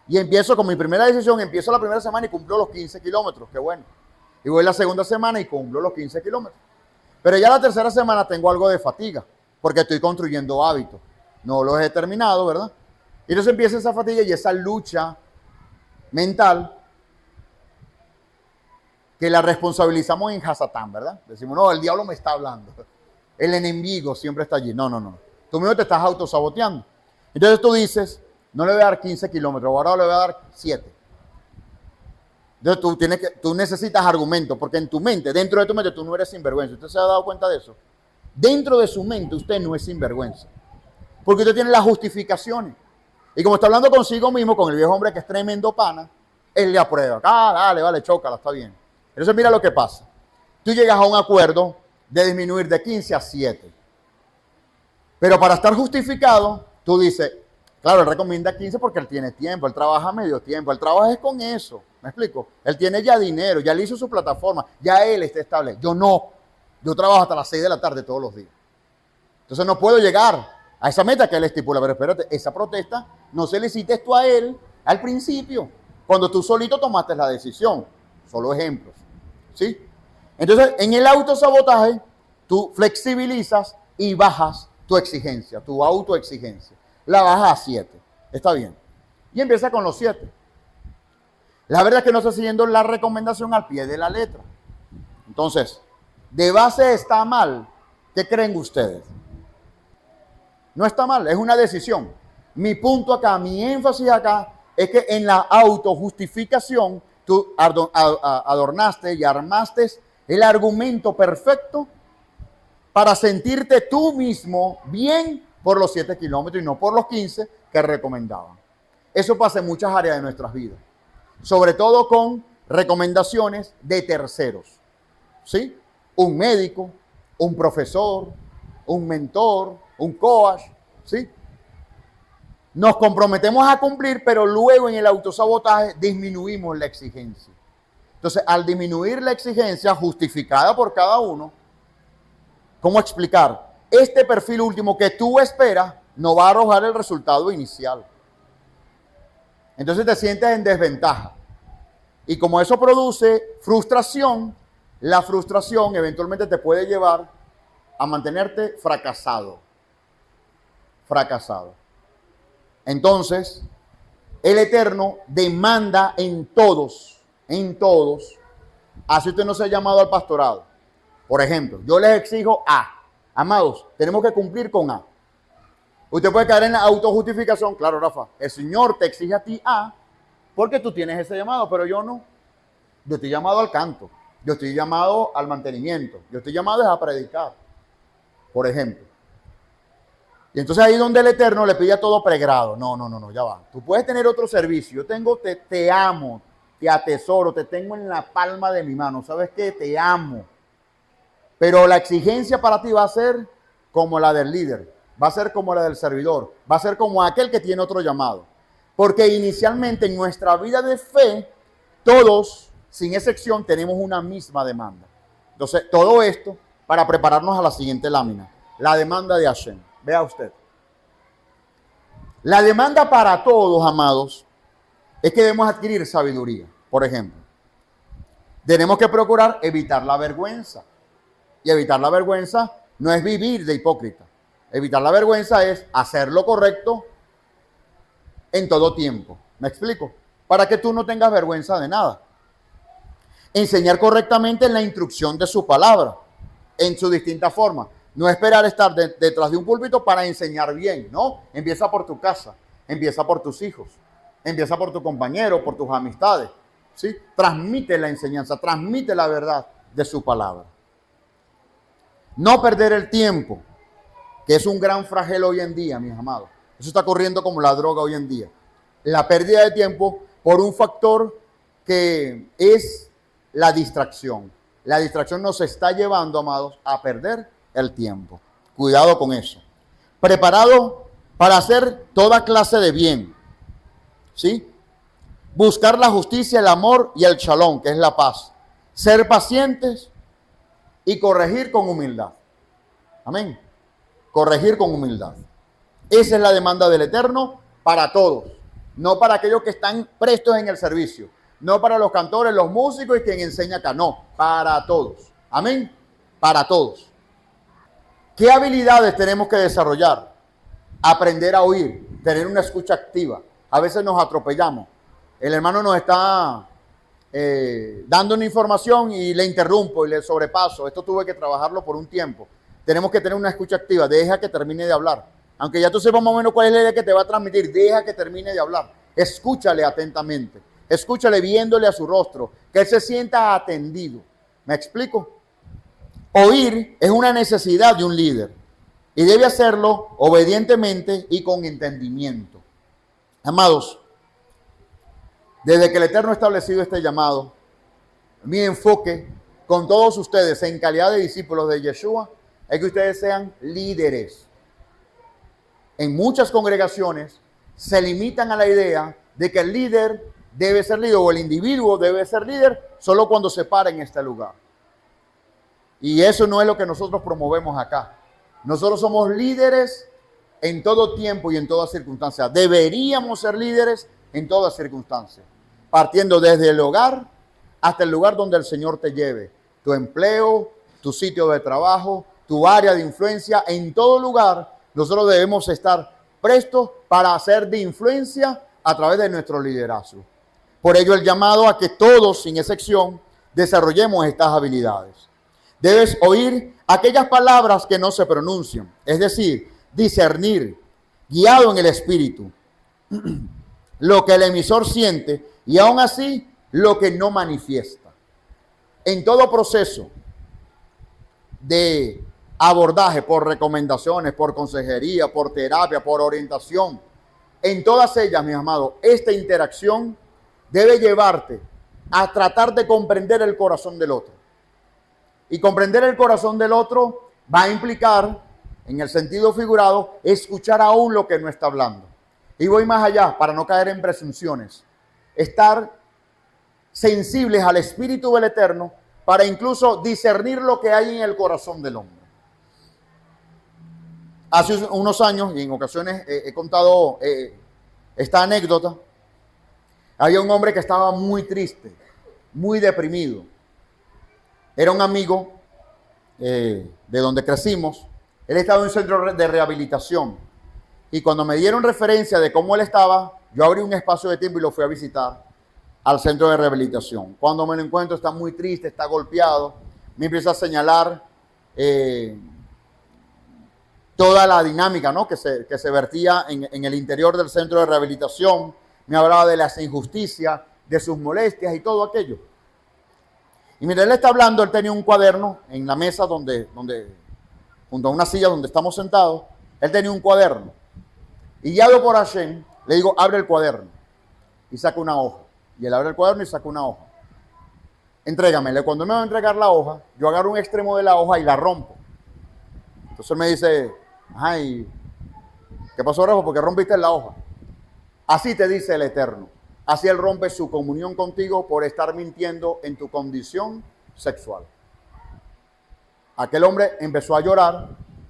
Y empiezo con mi primera decisión, empiezo la primera semana y cumplo los 15 kilómetros, qué bueno. Y voy la segunda semana y cumplo los 15 kilómetros. Pero ya la tercera semana tengo algo de fatiga, porque estoy construyendo hábitos. No los he terminado, ¿verdad? Y entonces empieza esa fatiga y esa lucha mental que la responsabilizamos en Hasatán, ¿verdad? Decimos, no, el diablo me está hablando. El enemigo siempre está allí. No, no, no. Tú mismo te estás autosaboteando. Entonces tú dices, no le voy a dar 15 kilómetros, ahora le voy a dar 7. Entonces tú necesitas argumentos, porque en tu mente, dentro de tu mente, tú no eres sinvergüenza. ¿Usted se ha dado cuenta de eso? Dentro de su mente usted no es sinvergüenza, porque usted tiene las justificaciones. Y como está hablando consigo mismo, con el viejo hombre que es tremendo pana, él le aprueba. Ah, dale, vale, chócala, está bien. Entonces mira lo que pasa. Tú llegas a un acuerdo de disminuir de 15 a 7. Pero para estar justificado, tú dices, claro, él recomienda 15 porque él tiene tiempo, él trabaja medio tiempo, él trabaja es con eso. ¿Me explico? Él tiene ya dinero, ya le hizo su plataforma, ya él está estable. Yo no. Yo trabajo hasta las 6 de la tarde todos los días. Entonces no puedo llegar a esa meta que él estipula. Pero espérate, esa protesta no se le hiciste tú a él al principio, cuando tú solito tomaste la decisión. Solo ejemplos. ¿Sí? Entonces, en el autosabotaje, tú flexibilizas y bajas tu exigencia, tu autoexigencia. La bajas a 7. Está bien. Y empieza con los 7. La verdad es que no está siguiendo la recomendación al pie de la letra. Entonces, de base está mal. ¿Qué creen ustedes? No está mal, es una decisión. Mi punto acá, mi énfasis acá, es que en la autojustificación tú adornaste y armaste el argumento perfecto para sentirte tú mismo bien por los 7 kilómetros y no por los 15 que recomendaban. Eso pasa en muchas áreas de nuestras vidas, sobre todo con recomendaciones de terceros, ¿sí? Un médico, un profesor, un mentor, un coach, ¿sí? Nos comprometemos a cumplir, pero luego en el autosabotaje disminuimos la exigencia. Entonces, al disminuir la exigencia justificada por cada uno, ¿cómo explicar? Este perfil último que tú esperas no va a arrojar el resultado inicial. Entonces te sientes en desventaja. Y como eso produce frustración, la frustración eventualmente te puede llevar a mantenerte fracasado. Fracasado. Entonces, el Eterno demanda en todos, así usted no se ha llamado al pastorado. Por ejemplo, yo les exijo A. Amados, tenemos que cumplir con A. Usted puede caer en la autojustificación. Claro, Rafa, el Señor te exige a ti A porque tú tienes ese llamado, pero yo no. Yo estoy llamado al canto, yo estoy llamado al mantenimiento, yo estoy llamado a predicar, por ejemplo. Y entonces ahí donde el Eterno le pide a todo pregrado. No, ya va. Tú puedes tener otro servicio. Yo te amo, te atesoro, te tengo en la palma de mi mano. ¿Sabes qué? Te amo. Pero la exigencia para ti va a ser como la del líder, va a ser como la del servidor, va a ser como aquel que tiene otro llamado. Porque inicialmente en nuestra vida de fe, todos, sin excepción, tenemos una misma demanda. Entonces, todo esto para prepararnos a la siguiente lámina, la demanda de Hashem. Vea usted. La demanda para todos, amados, es que debemos adquirir sabiduría. Por ejemplo, tenemos que procurar evitar la vergüenza. Y evitar la vergüenza no es vivir de hipócrita. Evitar la vergüenza es hacer lo correcto en todo tiempo. ¿Me explico? Para que tú no tengas vergüenza de nada. Enseñar correctamente en la instrucción de su palabra, en su distinta forma. No esperar estar detrás de un púlpito para enseñar bien, ¿no? Empieza por tu casa, empieza por tus hijos, empieza por tu compañero, por tus amistades, ¿sí? Transmite la enseñanza, transmite la verdad de su palabra. No perder el tiempo, que es un gran flagelo hoy en día, mis amados. Eso está corriendo como la droga hoy en día. La pérdida de tiempo por un factor que es la distracción. La distracción nos está llevando, amados, a perder el tiempo. Cuidado con eso. Preparado para hacer toda clase de bien. ¿Sí? Buscar la justicia, el amor y el shalom, que es la paz. Ser pacientes y corregir con humildad. Amén. Corregir con humildad. Esa es la demanda del Eterno para todos. No para aquellos que están prestos en el servicio. No para los cantores, los músicos y quien enseña acá. No, para todos. Amén. Para todos. ¿Qué habilidades tenemos que desarrollar? Aprender a oír, tener una escucha activa. A veces nos atropellamos. El hermano nos está dando una información y le interrumpo y le sobrepaso. Esto tuve que trabajarlo por un tiempo. Tenemos que tener una escucha activa. Deja que termine de hablar. Aunque ya tú sepas más o menos cuál es la idea que te va a transmitir, deja que termine de hablar. Escúchale atentamente. Escúchale viéndole a su rostro, que él se sienta atendido. ¿Me explico? Oír es una necesidad de un líder y debe hacerlo obedientemente y con entendimiento. Amados, desde que el Eterno ha establecido este llamado, mi enfoque con todos ustedes en calidad de discípulos de Yeshua es que ustedes sean líderes. En muchas congregaciones se limitan a la idea de que el líder debe ser líder o el individuo debe ser líder solo cuando se para en este lugar. Y eso no es lo que nosotros promovemos acá. Nosotros somos líderes en todo tiempo y en todas circunstancias. Deberíamos ser líderes en todas circunstancias. Partiendo desde el hogar hasta el lugar donde el Señor te lleve. Tu empleo, tu sitio de trabajo, tu área de influencia. En todo lugar nosotros debemos estar prestos para hacer de influencia a través de nuestro liderazgo. Por ello el llamado a que todos, sin excepción, desarrollemos estas habilidades. Debes oír aquellas palabras que no se pronuncian, es decir, discernir, guiado en el Espíritu, lo que el emisor siente y aún así lo que no manifiesta. En todo proceso de abordaje por recomendaciones, por consejería, por terapia, por orientación, en todas ellas, mis amados, esta interacción debe llevarte a tratar de comprender el corazón del otro. Y comprender el corazón del otro va a implicar, en el sentido figurado, escuchar aún lo que no está hablando. Y voy más allá, para no caer en presunciones. Estar sensibles al Espíritu del Eterno para incluso discernir lo que hay en el corazón del hombre. Hace unos años, y en ocasiones he contado esta anécdota, había un hombre que estaba muy triste, muy deprimido. Era un amigo de donde crecimos. Él estaba en un centro de rehabilitación. Y cuando me dieron referencia de cómo él estaba, yo abrí un espacio de tiempo y lo fui a visitar al centro de rehabilitación. Cuando me lo encuentro, está muy triste, está golpeado. Me empieza a señalar toda la dinámica, ¿no?, que se vertía en el interior del centro de rehabilitación. Me hablaba de las injusticias, de sus molestias y todo aquello. Y mientras él está hablando, él tenía un cuaderno en la mesa donde junto a una silla donde estamos sentados, él tenía un cuaderno. Y guiado por Hashem, le digo, abre el cuaderno. Y saca una hoja. Y él abre el cuaderno y saca una hoja. Entrégamele. Cuando me va a entregar la hoja, yo agarro un extremo de la hoja y la rompo. Entonces él me dice, ay, ¿qué pasó, Rafa? ¿Por qué rompiste la hoja? Así te dice el Eterno. Así él rompe su comunión contigo por estar mintiendo en tu condición sexual. Aquel hombre empezó a llorar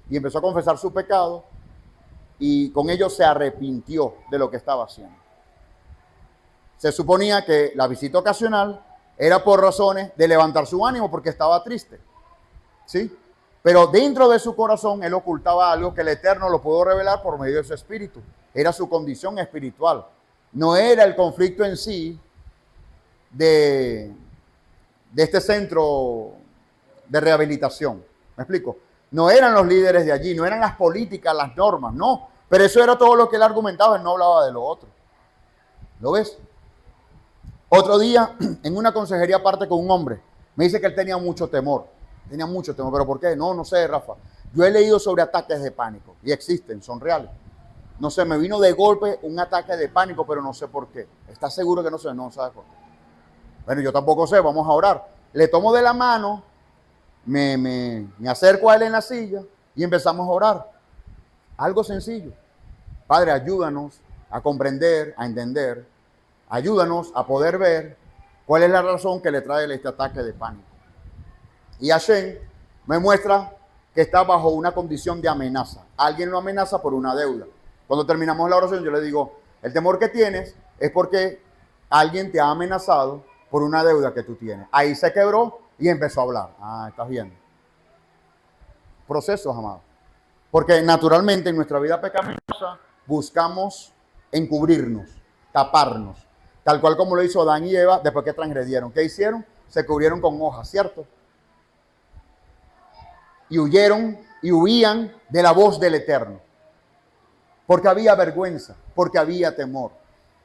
y empezó a confesar su pecado y con ello se arrepintió de lo que estaba haciendo. Se suponía que la visita ocasional era por razones de levantar su ánimo porque estaba triste, ¿sí? Pero dentro de su corazón él ocultaba algo que el Eterno lo pudo revelar por medio de su espíritu. Era su condición espiritual. No era el conflicto en sí de este centro de rehabilitación. ¿Me explico? No eran los líderes de allí, no eran las políticas, las normas, no. Pero eso era todo lo que él argumentaba, él no hablaba de lo otro. ¿Lo ves? Otro día, en una consejería aparte con un hombre, me dice que él tenía mucho temor. Tenía mucho temor, ¿pero por qué? No sé, Rafa. Yo he leído sobre ataques de pánico y existen, son reales. No sé, me vino de golpe un ataque de pánico, pero no sé por qué. ¿Estás seguro que no sé? No sabes por qué. Bueno, yo tampoco sé, vamos a orar. Le tomo de la mano, me acerco a él en la silla y empezamos a orar. Algo sencillo. Padre, ayúdanos a comprender, a entender. Ayúdanos a poder ver cuál es la razón que le trae este ataque de pánico. Y Hashem me muestra que está bajo una condición de amenaza. Alguien lo amenaza por una deuda. Cuando terminamos la oración, yo le digo, el temor que tienes es porque alguien te ha amenazado por una deuda que tú tienes. Ahí se quebró y empezó a hablar. ¿Estás viendo? Procesos, amados. Porque naturalmente en nuestra vida pecaminosa buscamos encubrirnos, taparnos. Tal cual como lo hizo Adán y Eva después que transgredieron. ¿Qué hicieron? Se cubrieron con hojas, ¿cierto? Y huyeron y huían de la voz del Eterno. Porque había vergüenza, porque había temor.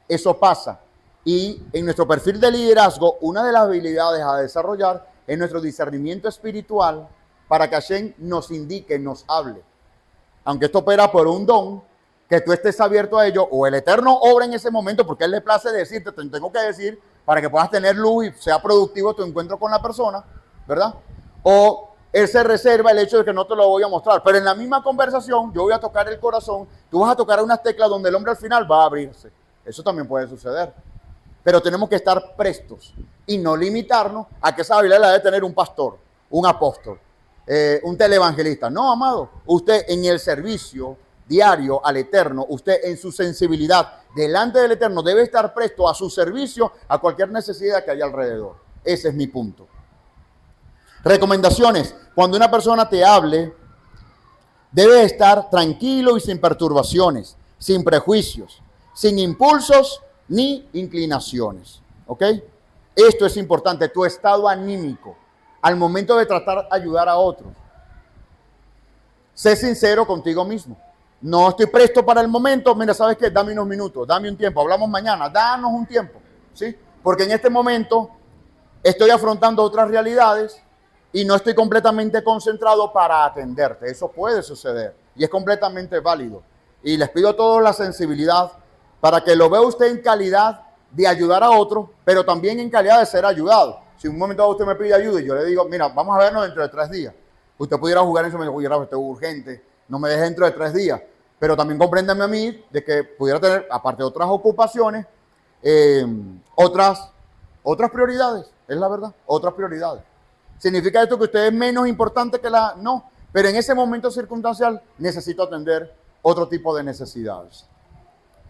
Eso pasa. Y en nuestro perfil de liderazgo, una de las habilidades a desarrollar es nuestro discernimiento espiritual para que Hashem nos indique, nos hable. Aunque esto opera por un don, que tú estés abierto a ello, o el Eterno obra en ese momento, porque Él le place decirte, te tengo que decir, para que puedas tener luz y sea productivo tu encuentro con la persona, ¿verdad? O Él se reserva el hecho de que no te lo voy a mostrar. Pero en la misma conversación, yo voy a tocar el corazón, tú vas a tocar unas teclas donde el hombre al final va a abrirse. Eso también puede suceder. Pero tenemos que estar prestos y no limitarnos a que esa habilidad la debe tener un pastor, un apóstol, un televangelista. No, amado, usted en el servicio diario al Eterno, usted en su sensibilidad delante del Eterno debe estar presto a su servicio a cualquier necesidad que haya alrededor. Ese es mi punto. Recomendaciones. Cuando una persona te hable, debe estar tranquilo y sin perturbaciones, sin prejuicios, sin impulsos ni inclinaciones. ¿Ok? Esto es importante, tu estado anímico al momento de tratar de ayudar a otros. Sé sincero contigo mismo. No estoy presto para el momento. Mira, ¿sabes qué? Dame unos minutos, dame un tiempo. Hablamos mañana, danos un tiempo. ¿Sí? Porque en este momento estoy afrontando otras realidades y no estoy completamente concentrado para atenderte. Eso puede suceder y es completamente válido. Y les pido a todos la sensibilidad para que lo vea usted en calidad de ayudar a otro, pero también en calidad de ser ayudado. Si en un momento dado usted me pide ayuda y yo le digo, mira, vamos a vernos dentro de 3 días. Usted pudiera jugar en eso y me dice, oye, Rafa, esto es urgente, no me deje dentro de 3 días. Pero también compréndeme a mí de que pudiera tener, aparte de otras ocupaciones, otras prioridades, es la verdad, otras prioridades. ¿Significa esto que usted es menos importante que la...? No, pero en ese momento circunstancial necesito atender otro tipo de necesidades.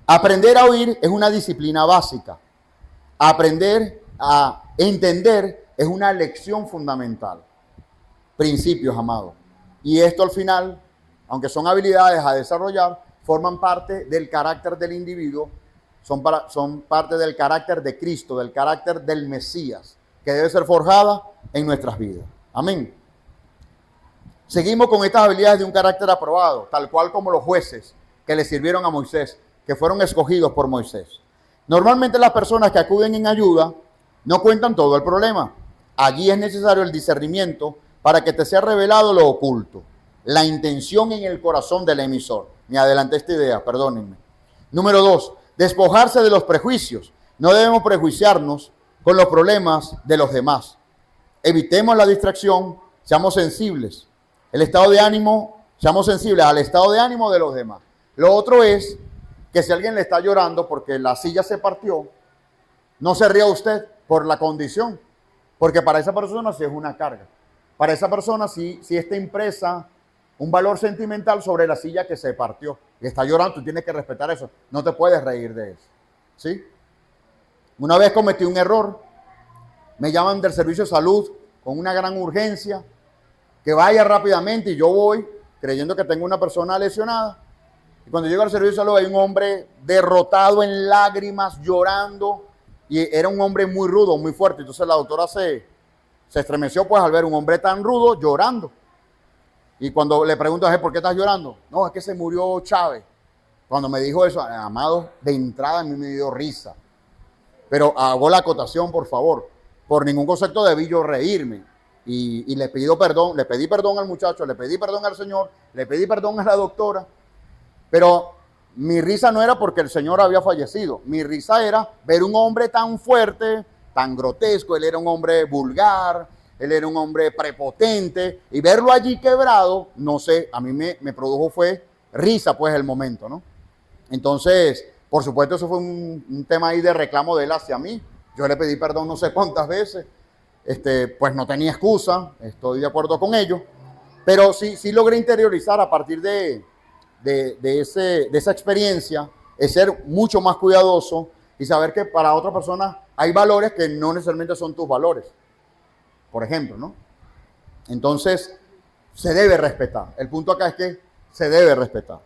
Aprender a oír es una disciplina básica. Aprender a entender es una lección fundamental. Principios, amados. Y esto al final, aunque son habilidades a desarrollar, forman parte del carácter del individuo, son parte del carácter de Cristo, del carácter del Mesías, que debe ser forjada en nuestras vidas. Amén. Seguimos con estas habilidades de un carácter aprobado, tal cual como los jueces que le sirvieron a Moisés, que fueron escogidos por Moisés. Normalmente las personas que acuden en ayuda no cuentan todo el problema. Allí es necesario el discernimiento para que te sea revelado lo oculto, la intención en el corazón del emisor. Me adelanté esta idea, perdónenme. Número 2, despojarse de los prejuicios. No debemos prejuiciarnos con los problemas de los demás. Evitemos la distracción, seamos sensibles. El estado de ánimo, seamos sensibles al estado de ánimo de los demás. Lo otro es que si alguien le está llorando porque la silla se partió, no se ría usted por la condición, porque para esa persona sí es una carga. Para esa persona sí está impresa un valor sentimental sobre la silla que se partió. Y está llorando, tú tienes que respetar eso. No te puedes reír de eso. ¿Sí? Una vez cometí un error. Me llaman del servicio de salud con una gran urgencia. Que vaya rápidamente y yo voy creyendo que tengo una persona lesionada. Y cuando llego al servicio de salud hay un hombre derrotado en lágrimas, llorando. Y era un hombre muy rudo, muy fuerte. Entonces la doctora se estremeció pues al ver un hombre tan rudo llorando. Y cuando le pregunto a él, ¿por qué estás llorando? No, es que se murió Chávez. Cuando me dijo eso, amado, de entrada a mí me dio risa. Pero hago la acotación, por favor. Por ningún concepto debí yo reírme. Y le pedí perdón al muchacho, le pedí perdón al señor, le pedí perdón a la doctora. Pero mi risa no era porque el señor había fallecido. Mi risa era ver un hombre tan fuerte, tan grotesco. Él era un hombre vulgar, él era un hombre prepotente. Y verlo allí quebrado, no sé, a mí me produjo fue risa, pues, el momento, ¿no? Entonces, por supuesto, eso fue un tema ahí de reclamo de él hacia mí. Yo le pedí perdón no sé cuántas veces. Pues no tenía excusa, estoy de acuerdo con ello. Pero sí logré interiorizar a partir de esa experiencia, es ser mucho más cuidadoso y saber que para otra persona hay valores que no necesariamente son tus valores. Por ejemplo, ¿no? Entonces, se debe respetar. El punto acá es que se debe respetar.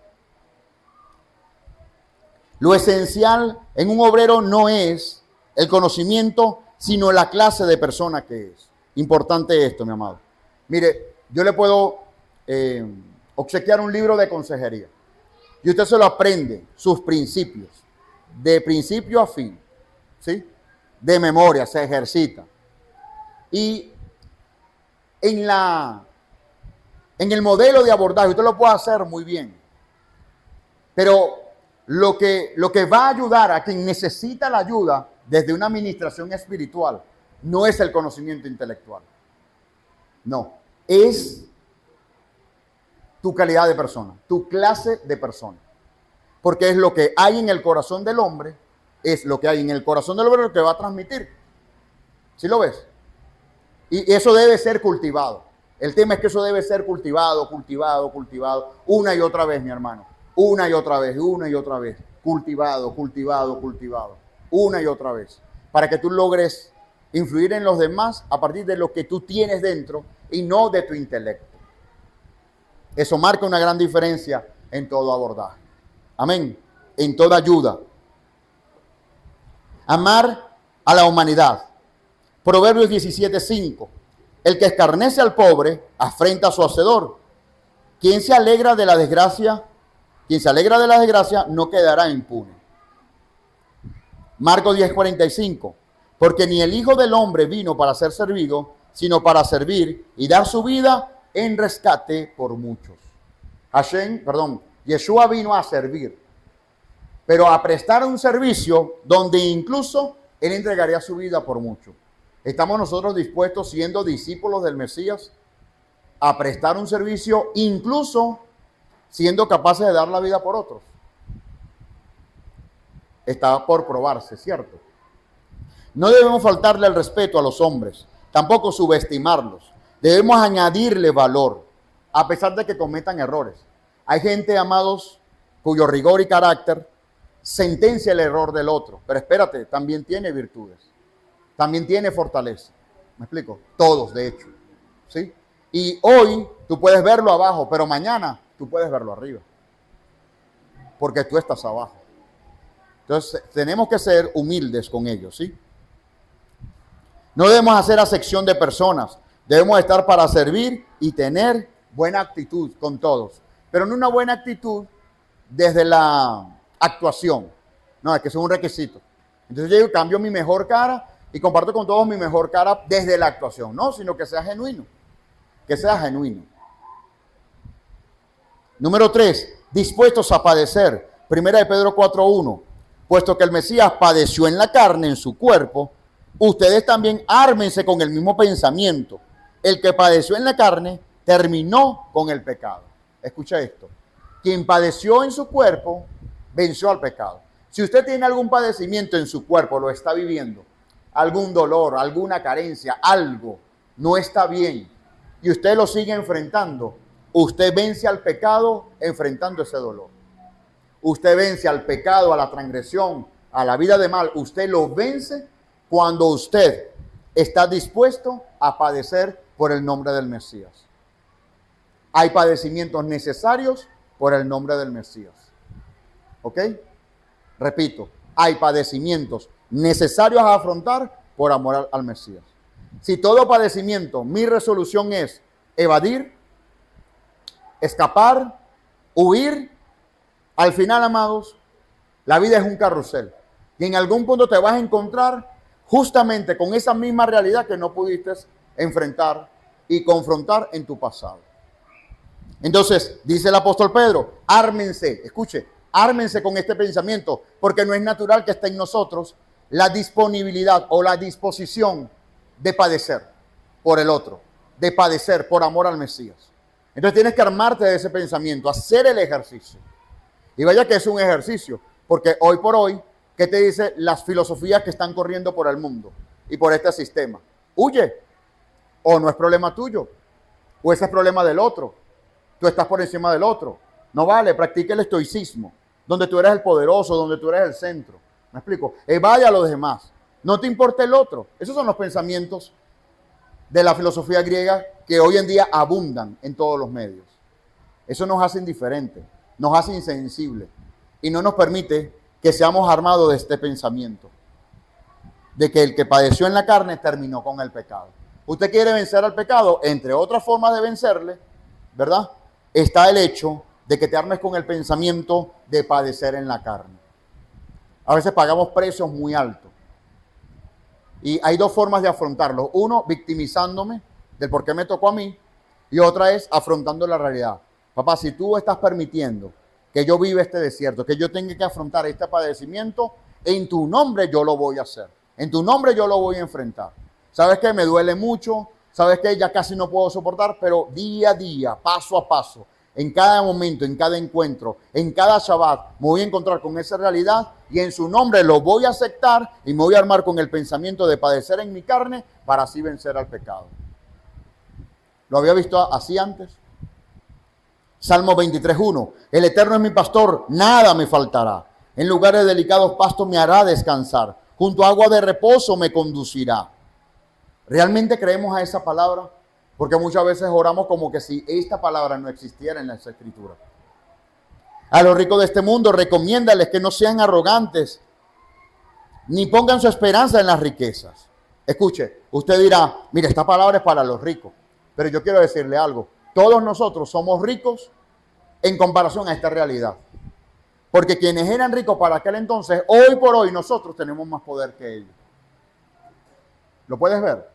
Lo esencial en un obrero no es el conocimiento, sino la clase de persona que es. Importante esto, mi amado. Mire, yo le puedo obsequiar un libro de consejería y usted se lo aprende, sus principios, de principio a fin, ¿sí? De memoria, se ejercita. Y en el modelo de abordaje, usted lo puede hacer muy bien, pero lo que va a ayudar a quien necesita la ayuda desde una administración espiritual no es el conocimiento intelectual. No, es tu calidad de persona, tu clase de persona. Porque es lo que hay en el corazón del hombre, es lo que hay en el corazón del hombre lo que va a transmitir. ¿Sí lo ves? Y eso debe ser cultivado. El tema es que eso debe ser cultivado, una y otra vez, mi hermano. Una y otra vez, cultivado, una y otra vez, para que tú logres influir en los demás a partir de lo que tú tienes dentro y no de tu intelecto. Eso marca una gran diferencia en todo abordaje. Amén. En toda ayuda. Amar a la humanidad. Proverbios 17:5. El que escarnece al pobre afrenta a su hacedor. Quien se alegra de la desgracia no quedará impune. Marcos 10:45. Porque ni el Hijo del Hombre vino para ser servido, sino para servir y dar su vida en rescate por muchos. Yeshua vino a servir, pero a prestar un servicio donde incluso Él entregaría su vida por muchos. ¿Estamos nosotros dispuestos, siendo discípulos del Mesías, a prestar un servicio incluso siendo capaces de dar la vida por otros? Está por probarse, ¿cierto? No debemos faltarle el respeto a los hombres, tampoco subestimarlos. Debemos añadirle valor, a pesar de que cometan errores. Hay gente, amados, cuyo rigor y carácter sentencia el error del otro. Pero espérate, también tiene virtudes, también tiene fortaleza. ¿Me explico? Todos, de hecho. ¿Sí? Y hoy tú puedes verlo abajo, pero mañana tú puedes verlo arriba, porque tú estás abajo. Entonces tenemos que ser humildes con ellos, ¿sí? No debemos hacer acepción de personas. Debemos estar para servir y tener buena actitud con todos. Pero no una buena actitud desde la actuación. No, es que eso es un requisito. Entonces yo cambio mi mejor cara y comparto con todos mi mejor cara desde la actuación. No, sino que sea genuino. Que sea genuino. Número 3, dispuestos a padecer. Primera de Pedro 4:1. Puesto que el Mesías padeció en la carne, en su cuerpo, ustedes también ármense con el mismo pensamiento. El que padeció en la carne terminó con el pecado. Escucha esto. Quien padeció en su cuerpo venció al pecado. Si usted tiene algún padecimiento en su cuerpo, lo está viviendo, algún dolor, alguna carencia, algo no está bien, y usted lo sigue enfrentando, usted vence al pecado enfrentando ese dolor. Usted vence al pecado, a la transgresión, a la vida de mal. Usted lo vence cuando usted está dispuesto a padecer por el nombre del Mesías. Hay padecimientos necesarios por el nombre del Mesías. ¿Ok? Repito, hay padecimientos necesarios a afrontar por amor al Mesías. Si todo padecimiento, mi resolución es evadir, escapar, huir. Al final, amados, la vida es un carrusel. Y en algún punto te vas a encontrar justamente con esa misma realidad que no pudiste enfrentar y confrontar en tu pasado. Entonces, dice el apóstol Pedro, ármense, escuche, ármense con este pensamiento, porque no es natural que esté en nosotros la disponibilidad o la disposición de padecer por el otro, de padecer por amor al Mesías. Entonces tienes que armarte de ese pensamiento, hacer el ejercicio. Y vaya que es un ejercicio, porque hoy por hoy, ¿qué te dice las filosofías que están corriendo por el mundo y por este sistema? Huye, o no es problema tuyo, o ese es problema del otro. Tú estás por encima del otro. No vale, practica el estoicismo, donde tú eres el poderoso, donde tú eres el centro. ¿Me explico? Vaya a los demás. No te importa el otro. Esos son los pensamientos de la filosofía griega que hoy en día abundan en todos los medios. Eso nos hace indiferentes, nos hace insensibles y no nos permite que seamos armados de este pensamiento, de que el que padeció en la carne terminó con el pecado. Usted quiere vencer al pecado, entre otras formas de vencerle, ¿verdad? Está el hecho de que te armes con el pensamiento de padecer en la carne. A veces pagamos precios muy altos. Y hay dos formas de afrontarlo. Uno, victimizándome del por qué me tocó a mí. Y otra es afrontando la realidad. Papá, si tú estás permitiendo que yo viva este desierto, que yo tenga que afrontar este padecimiento, en tu nombre yo lo voy a hacer. En tu nombre yo lo voy a enfrentar. ¿Sabes qué? Me duele mucho. ¿Sabes qué? Ya casi no puedo soportar, pero día a día, paso a paso, en cada momento, en cada encuentro, en cada Shabbat, me voy a encontrar con esa realidad y en su nombre lo voy a aceptar y me voy a armar con el pensamiento de padecer en mi carne para así vencer al pecado. ¿Lo había visto así antes? Salmo 23:1. El Eterno es mi pastor, nada me faltará. En lugares de delicados pastos me hará descansar. Junto a agua de reposo me conducirá. ¿Realmente creemos a esa palabra? Porque muchas veces oramos como que si esta palabra no existiera en las Escrituras. A los ricos de este mundo, recomiéndales que no sean arrogantes, ni pongan su esperanza en las riquezas. Escuche, usted dirá, mire, esta palabra es para los ricos. Pero yo quiero decirle algo. Todos nosotros somos ricos en comparación a esta realidad. Porque quienes eran ricos para aquel entonces, hoy por hoy nosotros tenemos más poder que ellos. ¿Lo puedes ver?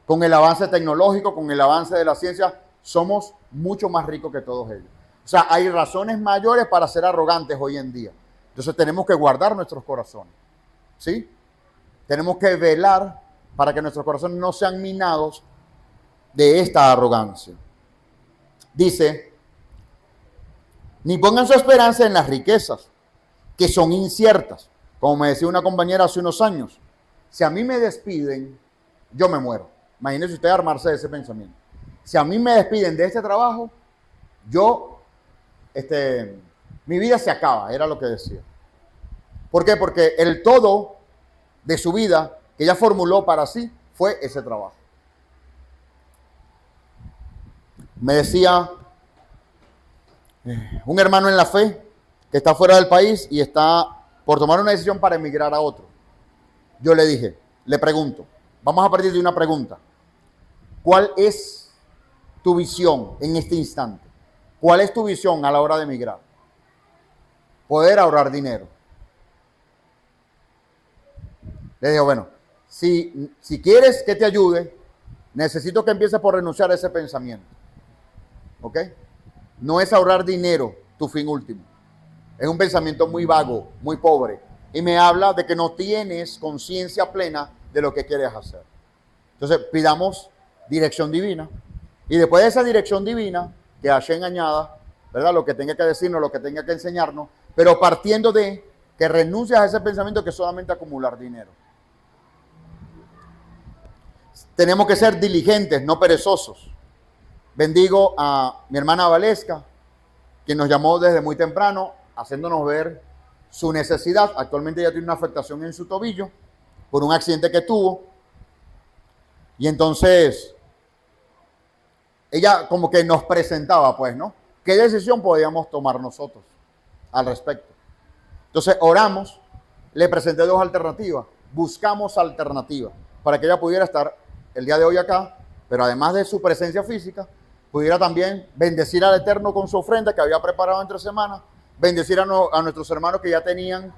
Con el avance tecnológico, con el avance de la ciencia, somos mucho más ricos que todos ellos. O sea, hay razones mayores para ser arrogantes hoy en día. Entonces tenemos que guardar nuestros corazones. ¿Sí? Tenemos que velar para que nuestros corazones no sean minados de esta arrogancia. Dice, ni pongan su esperanza en las riquezas, que son inciertas. Como me decía una compañera hace unos años, si a mí me despiden, yo me muero. Imagínese usted armarse de ese pensamiento. Si a mí me despiden de este trabajo, mi vida se acaba, era lo que decía. ¿Por qué? Porque el todo de su vida que ella formuló para sí fue ese trabajo. Me decía un hermano en la fe que está fuera del país y está por tomar una decisión para emigrar a otro. Yo le dije, le pregunto, vamos a partir de una pregunta. ¿Cuál es tu visión en este instante? ¿Cuál es tu visión a la hora de emigrar? Poder ahorrar dinero. Le digo, bueno, si quieres que te ayude, necesito que empieces por renunciar a ese pensamiento. ¿Ok? No es ahorrar dinero tu fin último. Es un pensamiento muy vago, muy pobre. Y me habla de que no tienes conciencia plena de lo que quieres hacer. Entonces, pidamos dirección divina. Y después de esa dirección divina, que haya engañada, ¿verdad? Lo que tenga que decirnos, lo que tenga que enseñarnos, pero partiendo de que renuncias a ese pensamiento que es solamente acumular dinero. Tenemos que ser diligentes, no perezosos. Bendigo a mi hermana Valesca, quien nos llamó desde muy temprano, haciéndonos ver su necesidad. Actualmente ella tiene una afectación en su tobillo por un accidente que tuvo. Y entonces, ella como que nos presentaba, pues, ¿no? ¿Qué decisión podíamos tomar nosotros al respecto? Entonces, oramos, le presenté dos alternativas, buscamos alternativas para que ella pudiera estar el día de hoy acá, pero además de su presencia física, pudiera también bendecir al Eterno con su ofrenda que había preparado entre semanas, bendecir a nuestros hermanos que ya tenían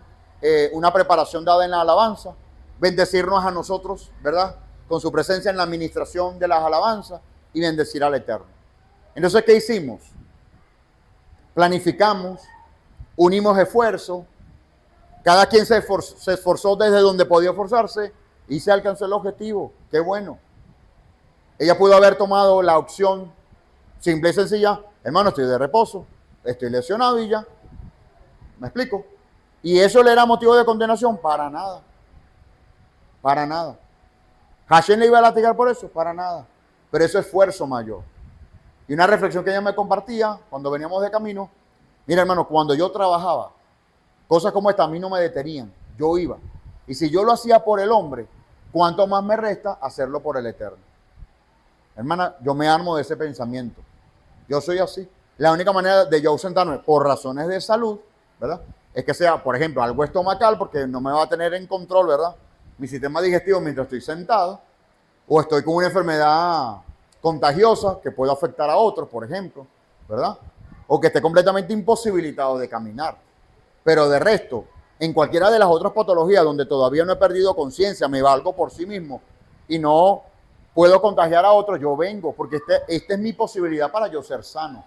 una preparación dada en la alabanza, bendecirnos a nosotros, ¿verdad? Con su presencia en la administración de las alabanzas y bendecir al Eterno. Entonces, ¿qué hicimos? Planificamos, unimos esfuerzos, cada quien se esforzó desde donde podía esforzarse y se alcanzó el objetivo. ¡Qué bueno! Ella pudo haber tomado la opción simple y sencilla: hermano, estoy de reposo, estoy lesionado y ya. ¿Me explico? ¿Y eso le era motivo de condenación? Para nada. Para nada. ¿Hashem le iba a latigar por eso? Para nada. Pero eso es esfuerzo mayor. Y una reflexión que ella me compartía cuando veníamos de camino: mira, hermano, cuando yo trabajaba, cosas como esta a mí no me detenían. Yo iba. Y si yo lo hacía por el hombre, ¿cuánto más me resta hacerlo por el Eterno? Hermana, yo me armo de ese pensamiento. Yo soy así. La única manera de yo ausentarme por razones de salud, ¿verdad?, es que sea, por ejemplo, algo estomacal, porque no me va a tener en control, ¿verdad?, mi sistema digestivo mientras estoy sentado, o estoy con una enfermedad contagiosa que puede afectar a otros, por ejemplo, ¿verdad?, o que esté completamente imposibilitado de caminar. Pero de resto, en cualquiera de las otras patologías donde todavía no he perdido conciencia, me valgo por sí mismo y no puedo contagiar a otros, yo vengo, porque esta es mi posibilidad para yo ser sano.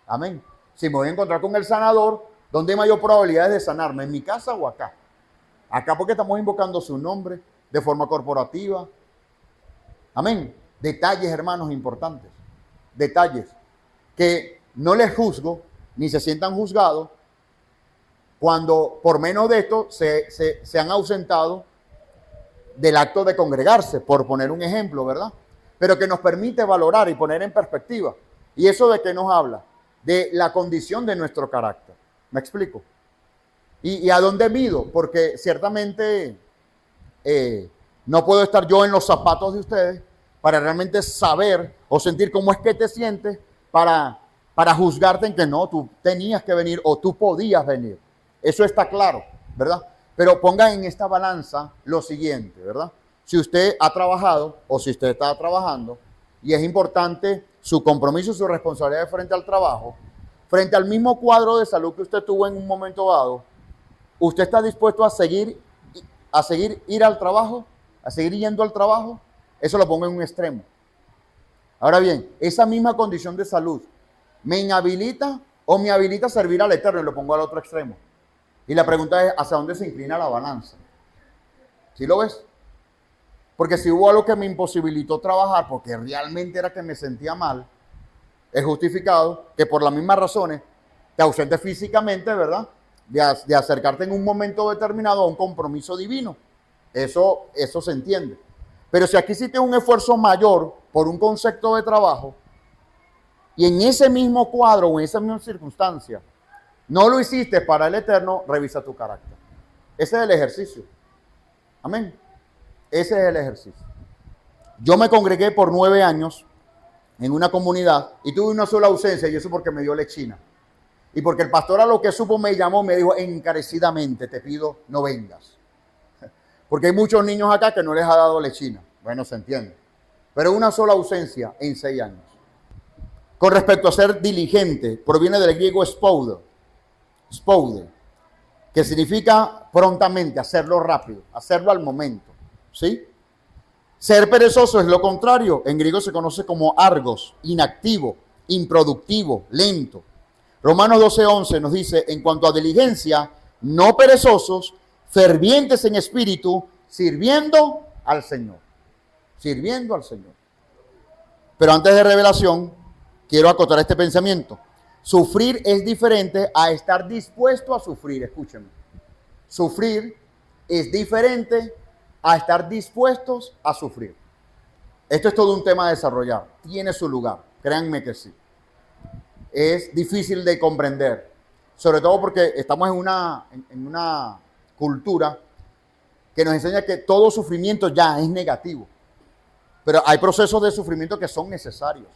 Amén. Si me voy a encontrar con el sanador, ¿dónde hay mayor probabilidades de sanarme? ¿En mi casa o acá? Acá porque estamos invocando su nombre de forma corporativa. Amén. Detalles, hermanos, importantes. Detalles que no les juzgo ni se sientan juzgados cuando por menos de esto se han ausentado del acto de congregarse, por poner un ejemplo, ¿verdad? Pero que nos permite valorar y poner en perspectiva. ¿Y eso de qué nos habla? De la condición de nuestro carácter. ¿Me explico? ¿Y a dónde mido? Porque ciertamente no puedo estar yo en los zapatos de ustedes para realmente saber o sentir cómo es que te sientes para juzgarte en que no, tú tenías que venir o tú podías venir. Eso está claro, ¿verdad? Pero ponga en esta balanza lo siguiente, ¿verdad? Si usted ha trabajado o si usted está trabajando y es importante su compromiso y su responsabilidad frente al trabajo, frente al mismo cuadro de salud que usted tuvo en un momento dado, ¿usted está dispuesto a seguir ir al trabajo, a seguir yendo al trabajo? Eso lo pongo en un extremo. Ahora bien, esa misma condición de salud me inhabilita o me habilita a servir al Eterno, y lo pongo al otro extremo. Y la pregunta es, ¿hacia dónde se inclina la balanza? ¿Sí lo ves? Porque si hubo algo que me imposibilitó trabajar porque realmente era que me sentía mal, es justificado que por las mismas razones te ausentes físicamente, ¿verdad?, de acercarte en un momento determinado a un compromiso divino. Eso se entiende. Pero si aquí hiciste un esfuerzo mayor por un concepto de trabajo y en ese mismo cuadro o en esa misma circunstancia no lo hiciste para el Eterno, revisa tu carácter. Ese es el ejercicio. Amén. Ese es el ejercicio. Yo me congregué por 9 años en una comunidad y tuve una sola ausencia, y eso porque me dio lechina. Y porque el pastor, a lo que supo, me llamó, me dijo encarecidamente: te pido no vengas. Porque hay muchos niños acá que no les ha dado lechina. Bueno, se entiende. Pero una sola ausencia en 6 años. Con respecto a ser diligente, proviene del griego spoude, que significa prontamente, hacerlo rápido, hacerlo al momento. ¿Sí? Ser perezoso es lo contrario. En griego se conoce como argos, inactivo, improductivo, lento. Romanos 12:11 nos dice: en cuanto a diligencia, no perezosos, fervientes en espíritu, sirviendo al Señor. Sirviendo al Señor. Pero antes de revelación, quiero acotar este pensamiento. Sufrir es diferente a estar dispuesto a sufrir. Escúchenme. Sufrir es diferente a estar dispuestos a sufrir. Esto es todo un tema a desarrollar. Tiene su lugar. Créanme que sí. Es difícil de comprender, sobre todo porque estamos en una cultura que nos enseña que todo sufrimiento ya es negativo, pero hay procesos de sufrimiento que son necesarios,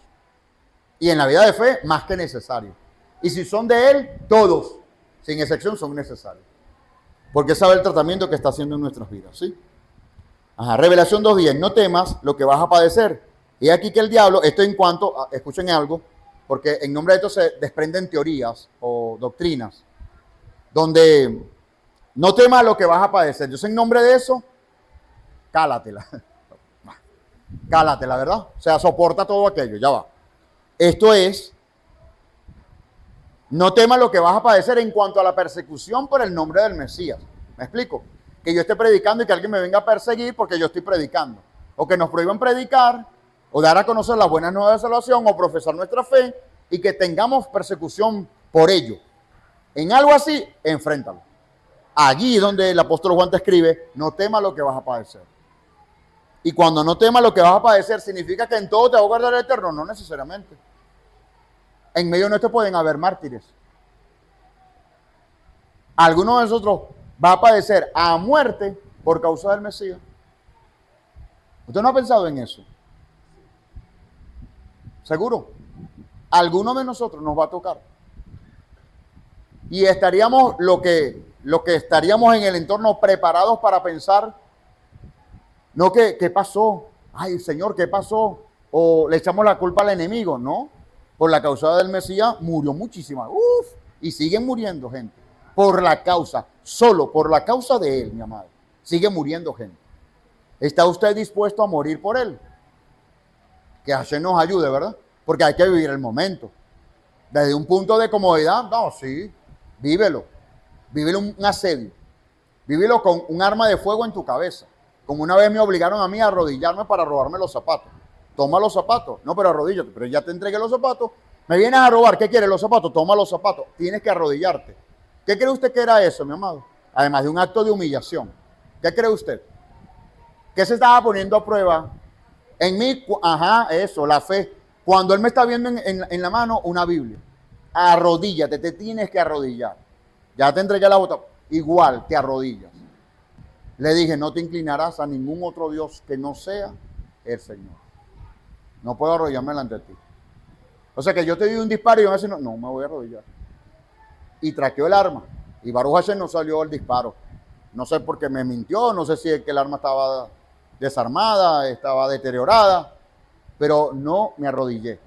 y en la vida de fe más que necesarios, y si son de Él, todos, sin excepción, son necesarios, porque sabe el tratamiento que está haciendo en nuestras vidas, ¿sí? Revelación 2:10, no temas lo que vas a padecer. Y aquí que el diablo, esto en cuanto, escuchen algo, porque en nombre de esto se desprenden teorías o doctrinas, donde no temas lo que vas a padecer. Yo sé en nombre de eso, cálatela. Cálatela, ¿verdad? O sea, soporta todo aquello, ya va. Esto es, no temas lo que vas a padecer en cuanto a la persecución por el nombre del Mesías. ¿Me explico? Que yo esté predicando y que alguien me venga a perseguir porque yo estoy predicando. O que nos prohíban predicar, o dar a conocer las buenas nuevas de salvación, o profesar nuestra fe, y que tengamos persecución por ello. En algo así, enfréntalo. Allí donde el apóstol Juan te escribe, no temas lo que vas a padecer. Y cuando no temas lo que vas a padecer, ¿significa que en todo te va a guardar el eterno? No necesariamente. En medio nuestro pueden haber mártires. Alguno de nosotros va a padecer a muerte por causa del Mesías. ¿Usted no ha pensado en eso? ¿Seguro? Alguno de nosotros nos va a tocar. Y estaríamos lo que estaríamos en el entorno preparados para pensar, no que ¿qué pasó? Ay, Señor, ¿qué pasó? O le echamos la culpa al enemigo, ¿no? Por la causa del Mesías murió muchísima. Y siguen muriendo gente. Por la causa, solo por la causa de él, mi amado. Sigue muriendo gente. ¿Está usted dispuesto a morir por él? Que Hashem nos ayude, ¿verdad? Porque hay que vivir el momento. Desde un punto de comodidad, no, sí, vívelo. Vívelo un asedio. Vívelo con un arma de fuego en tu cabeza. Como una vez me obligaron a mí a arrodillarme para robarme los zapatos. Toma los zapatos. No, pero arrodíllate. Pero ya te entregué los zapatos. Me vienes a robar. ¿Qué quieres? Los zapatos. Toma los zapatos. Tienes que arrodillarte. ¿Qué cree usted que era eso, mi amado? Además de un acto de humillación. ¿Qué cree usted? ¿Qué se estaba poniendo a prueba? En mí, eso, la fe. Cuando él me está viendo en la mano una Biblia. Arrodíllate, te tienes que arrodillar. Ya te entregué la bota. Igual, te arrodillas. Le dije, no te inclinarás a ningún otro Dios que no sea el Señor. No puedo arrodillarme delante de ti. O sea que yo te di un disparo y yo me decía, no me voy a arrodillar. Y traqueó el arma. Y Baruch Hashem no salió el disparo. No sé por qué me mintió, no sé si es que el arma estaba desarmada, estaba deteriorada, pero no me arrodillé.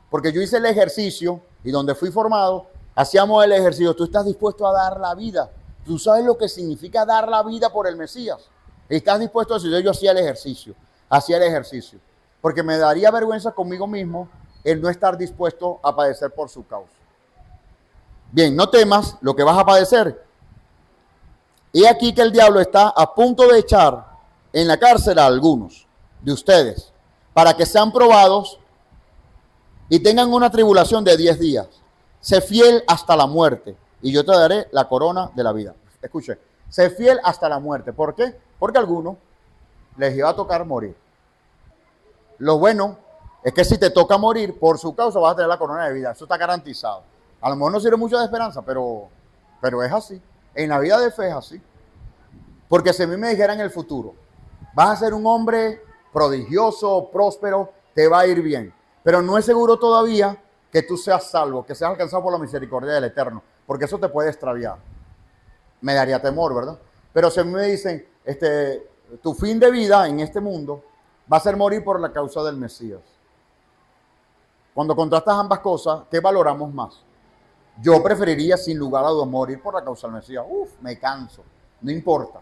Porque yo hice el ejercicio y donde fui formado, hacíamos el ejercicio. Tú estás dispuesto a dar la vida. Tú sabes lo que significa dar la vida por el Mesías. Estás dispuesto a decir, yo hacía el ejercicio. Porque me daría vergüenza conmigo mismo el no estar dispuesto a padecer por su causa. Bien, no temas lo que vas a padecer. Y aquí que el diablo está a punto de echar en la cárcel a algunos de ustedes para que sean probados y tengan una tribulación de 10 días. Sé fiel hasta la muerte y yo te daré la corona de la vida. Escuche, sé fiel hasta la muerte. ¿Por qué? Porque a algunos les iba a tocar morir. Lo bueno es que si te toca morir, por su causa vas a tener la corona de vida. Eso está garantizado. A lo mejor no sirve mucho de esperanza, pero es así. En la vida de fe es así. Porque si a mí me dijera en el futuro, vas a ser un hombre prodigioso, próspero, te va a ir bien. Pero no es seguro todavía que tú seas salvo, que seas alcanzado por la misericordia del Eterno. Porque eso te puede extraviar. Me daría temor, ¿verdad? Pero si a mí me dicen, tu fin de vida en este mundo va a ser morir por la causa del Mesías. Cuando contrastas ambas cosas, ¿qué valoramos más? Yo preferiría sin lugar a dudas morir por la causa del Mesías. Me canso. No importa.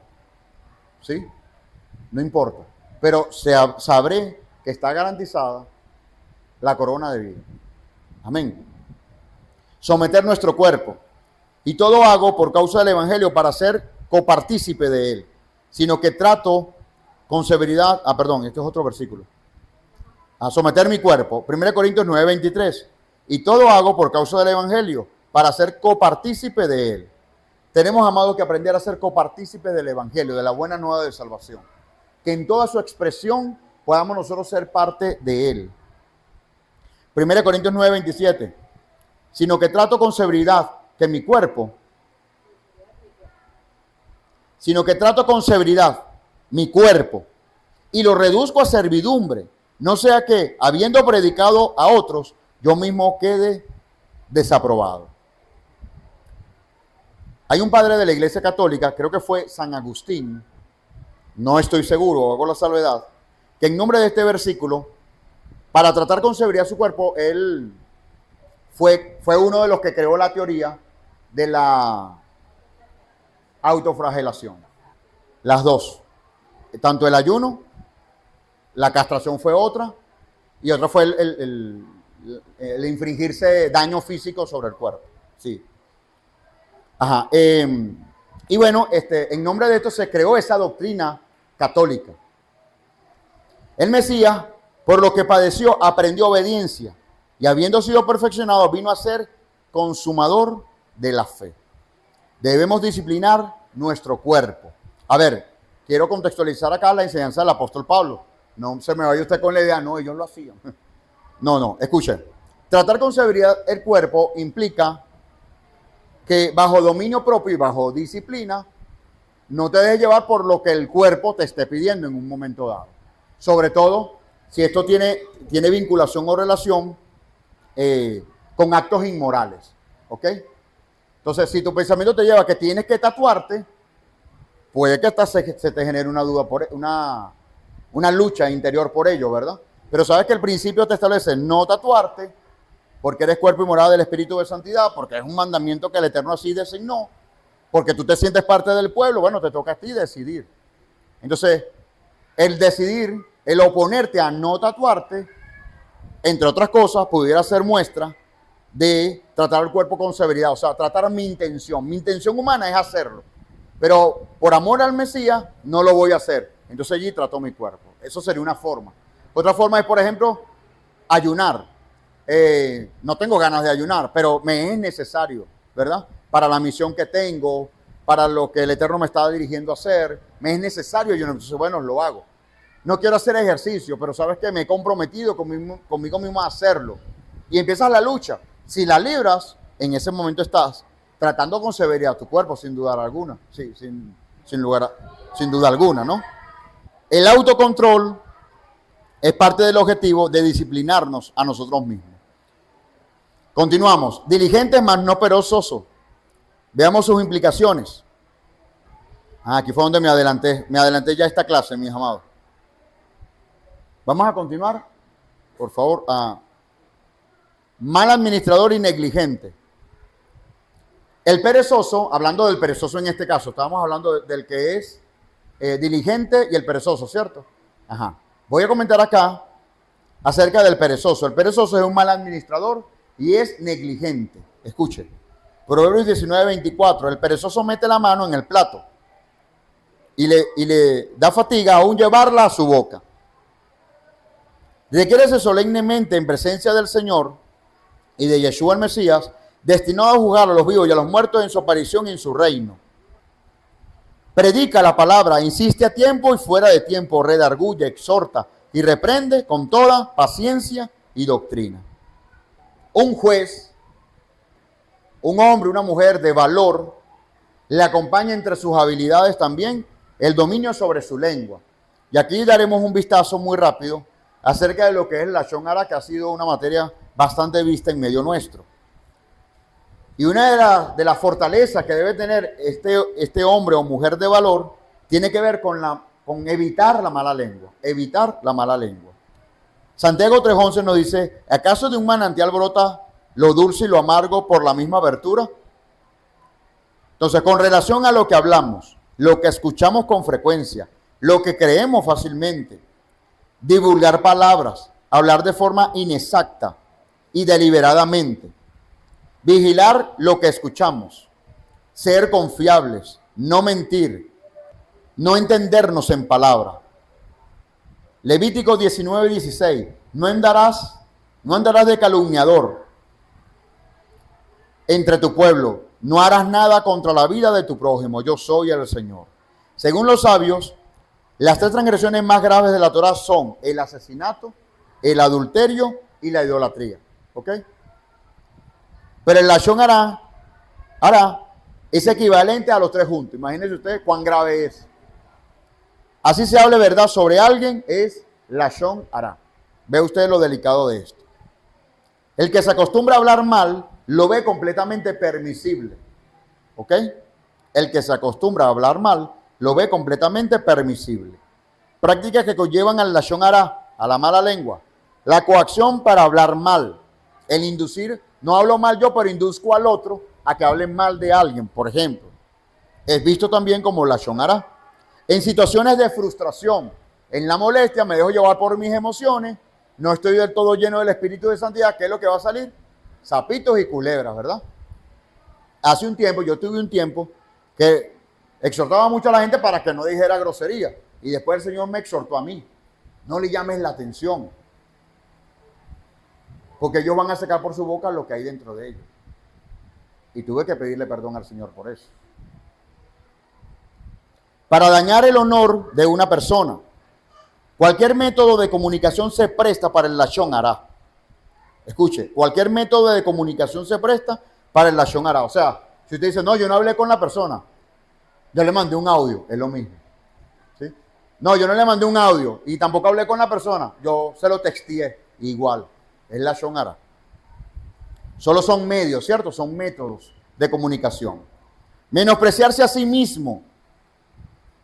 ¿Sí? No importa. Pero sabré que está garantizada la corona de vida. Amén. Someter nuestro cuerpo. Y todo hago por causa del Evangelio para ser copartícipe de él. Sino que trato con severidad. Este es otro versículo. A someter mi cuerpo. 1 Corintios 9:23. Y todo hago por causa del Evangelio para ser copartícipe de él. Tenemos, amados, que aprender a ser copartícipes del Evangelio, de la buena nueva de salvación. Que en toda su expresión podamos nosotros ser parte de él. 1 Corintios 9:27. Sino que trato con severidad que mi cuerpo, y lo reduzco a servidumbre, no sea que, habiendo predicado a otros, yo mismo quede desaprobado. Hay un padre de la Iglesia Católica, creo que fue San Agustín, no estoy seguro, hago la salvedad, que en nombre de este versículo para tratar con severidad su cuerpo, él fue uno de los que creó la teoría de la autoflagelación. Las dos. Tanto el ayuno, la castración fue otra, y otra fue el infringirse daño físico sobre el cuerpo. Sí. Ajá. Y bueno, en nombre de esto se creó esa doctrina católica. El Mesías, por lo que padeció, aprendió obediencia y habiendo sido perfeccionado, vino a ser consumador de la fe. Debemos disciplinar nuestro cuerpo. A ver, quiero contextualizar acá la enseñanza del apóstol Pablo. No se me vaya usted con la idea, no, ellos lo hacían. No, escuchen. Tratar con severidad el cuerpo implica que bajo dominio propio y bajo disciplina, no te dejes llevar por lo que el cuerpo te esté pidiendo en un momento dado. Sobre todo, si esto tiene vinculación o relación con actos inmorales. ¿Ok? Entonces, si tu pensamiento te lleva a que tienes que tatuarte, puede que hasta se te genere una duda, una lucha interior por ello, ¿verdad? Pero sabes que el principio te establece no tatuarte, porque eres cuerpo y morada del Espíritu de Santidad, porque es un mandamiento que el Eterno así designó, porque tú te sientes parte del pueblo, bueno, te toca a ti decidir. Entonces, el decidir, el oponerte a no tatuarte, entre otras cosas, pudiera ser muestra de tratar el cuerpo con severidad, o sea, tratar mi intención. Mi intención humana es hacerlo, pero por amor al Mesías no lo voy a hacer. Entonces allí trato mi cuerpo. Eso sería una forma. Otra forma es, por ejemplo, ayunar. No tengo ganas de ayunar, pero me es necesario, ¿verdad? Para la misión que tengo, para lo que el Eterno me está dirigiendo a hacer, me es necesario ayunar. Entonces, bueno, lo hago. No quiero hacer ejercicio, pero sabes que me he comprometido conmigo mismo a hacerlo. Y empiezas la lucha. Si la libras, en ese momento estás tratando con severidad tu cuerpo, sin duda alguna. Sí, sin duda alguna, ¿no? El autocontrol es parte del objetivo de disciplinarnos a nosotros mismos. Continuamos. Diligentes mas no perezosos. Veamos sus implicaciones. Aquí fue donde me adelanté. Me adelanté ya esta clase, mis amados. Vamos a continuar, por favor. Mal administrador y negligente. El perezoso, hablando del perezoso en este caso, estábamos hablando del que es diligente y el perezoso, ¿cierto? Ajá. Voy a comentar acá acerca del perezoso. El perezoso es un mal administrador y es negligente. Escuche. Proverbios 19:24. El perezoso mete la mano en el plato y le da fatiga aún llevarla a su boca. Requiérese solemnemente en presencia del Señor y de Yeshua el Mesías, destinado a juzgar a los vivos y a los muertos en su aparición y en su reino. Predica la palabra, insiste a tiempo y fuera de tiempo, redarguye, exhorta y reprende con toda paciencia y doctrina. Un juez, un hombre, una mujer de valor, le acompaña entre sus habilidades también el dominio sobre su lengua. Y aquí daremos un vistazo muy rápido acerca de lo que es la Lashon Hara, que ha sido una materia bastante vista en medio nuestro. Y una de las fortalezas que debe tener este hombre o mujer de valor tiene que ver con evitar la mala lengua. Evitar la mala lengua. Santiago 3:11 nos dice, ¿acaso de un manantial brota lo dulce y lo amargo por la misma abertura? Entonces, con relación a lo que hablamos, lo que escuchamos con frecuencia, lo que creemos fácilmente, divulgar palabras, hablar de forma inexacta y deliberadamente, vigilar lo que escuchamos, ser confiables, no mentir, no entendernos en palabra. Levítico 19:16, no andarás de calumniador entre tu pueblo, no harás nada contra la vida de tu prójimo, yo soy el Señor. Según los sabios, las 3 transgresiones más graves de la Torah son el asesinato, el adulterio y la idolatría. ¿Ok? Pero el Lashon Hara es equivalente a los 3 juntos. Imagínense ustedes cuán grave es. Así se hable verdad sobre alguien, es Lashon Hara. Ve usted lo delicado de esto. El que se acostumbra a hablar mal, lo ve completamente permisible. ¿Ok? El que se acostumbra a hablar mal, lo ve completamente permisible. Prácticas que conllevan al Lashon Hara, a la mala lengua. La coacción para hablar mal. El inducir, no hablo mal yo, pero induzco al otro a que hable mal de alguien, por ejemplo. Es visto también como lashon hara. En situaciones de frustración, en la molestia, me dejo llevar por mis emociones, no estoy del todo lleno del Espíritu de Santidad, ¿qué es lo que va a salir? Sapitos y culebras, ¿verdad? Hace un tiempo, yo tuve un tiempo que exhortaba mucho a la gente para que no dijera grosería. Y después el Señor me exhortó a mí. No le llames la atención. Porque ellos van a sacar por su boca lo que hay dentro de ellos. Y tuve que pedirle perdón al Señor por eso. Para dañar el honor de una persona, cualquier método de comunicación se presta para el lashon hara. Escuche, cualquier método de comunicación se presta para el lashon hara. O sea, si usted dice, no, yo no hablé con la persona, yo le mandé un audio, es lo mismo. ¿Sí? No, yo no le mandé un audio y tampoco hablé con la persona, yo se lo texteé, igual, es lashon hara. Solo son medios, ¿cierto? Son métodos de comunicación. Menospreciarse a sí mismo,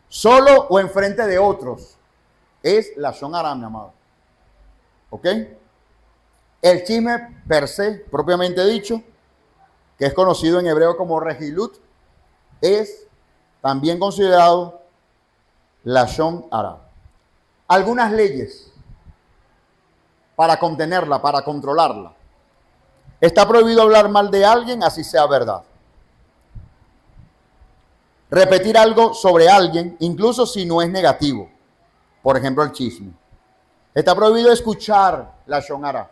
solo o enfrente de otros, es lashon hara, mi amado. ¿Ok? El chisme per se, propiamente dicho, que es conocido en hebreo como regilut, es también considerado lashon hara. Algunas leyes para contenerla, para controlarla. Está prohibido hablar mal de alguien, así sea verdad. Repetir algo sobre alguien, incluso si no es negativo. Por ejemplo, el chisme. Está prohibido escuchar lashon hara.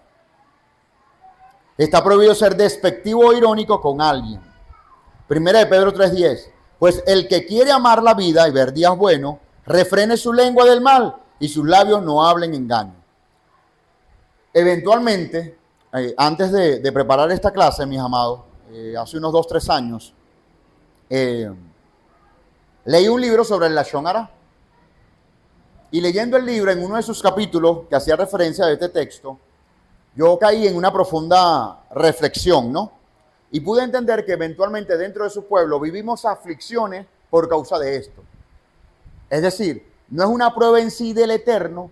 Está prohibido ser despectivo o irónico con alguien. Primera de Pedro 3:10. Pues el que quiere amar la vida y ver días buenos, refrene su lengua del mal y sus labios no hablen engaño. Eventualmente, antes de preparar esta clase, mis amados, hace unos 2-3 años, leí un libro sobre el lashon hara. Y leyendo el libro, en uno de sus capítulos que hacía referencia a este texto, yo caí en una profunda reflexión, ¿no? Y pude entender que eventualmente dentro de su pueblo vivimos aflicciones por causa de esto. Es decir, no es una prueba en sí del eterno,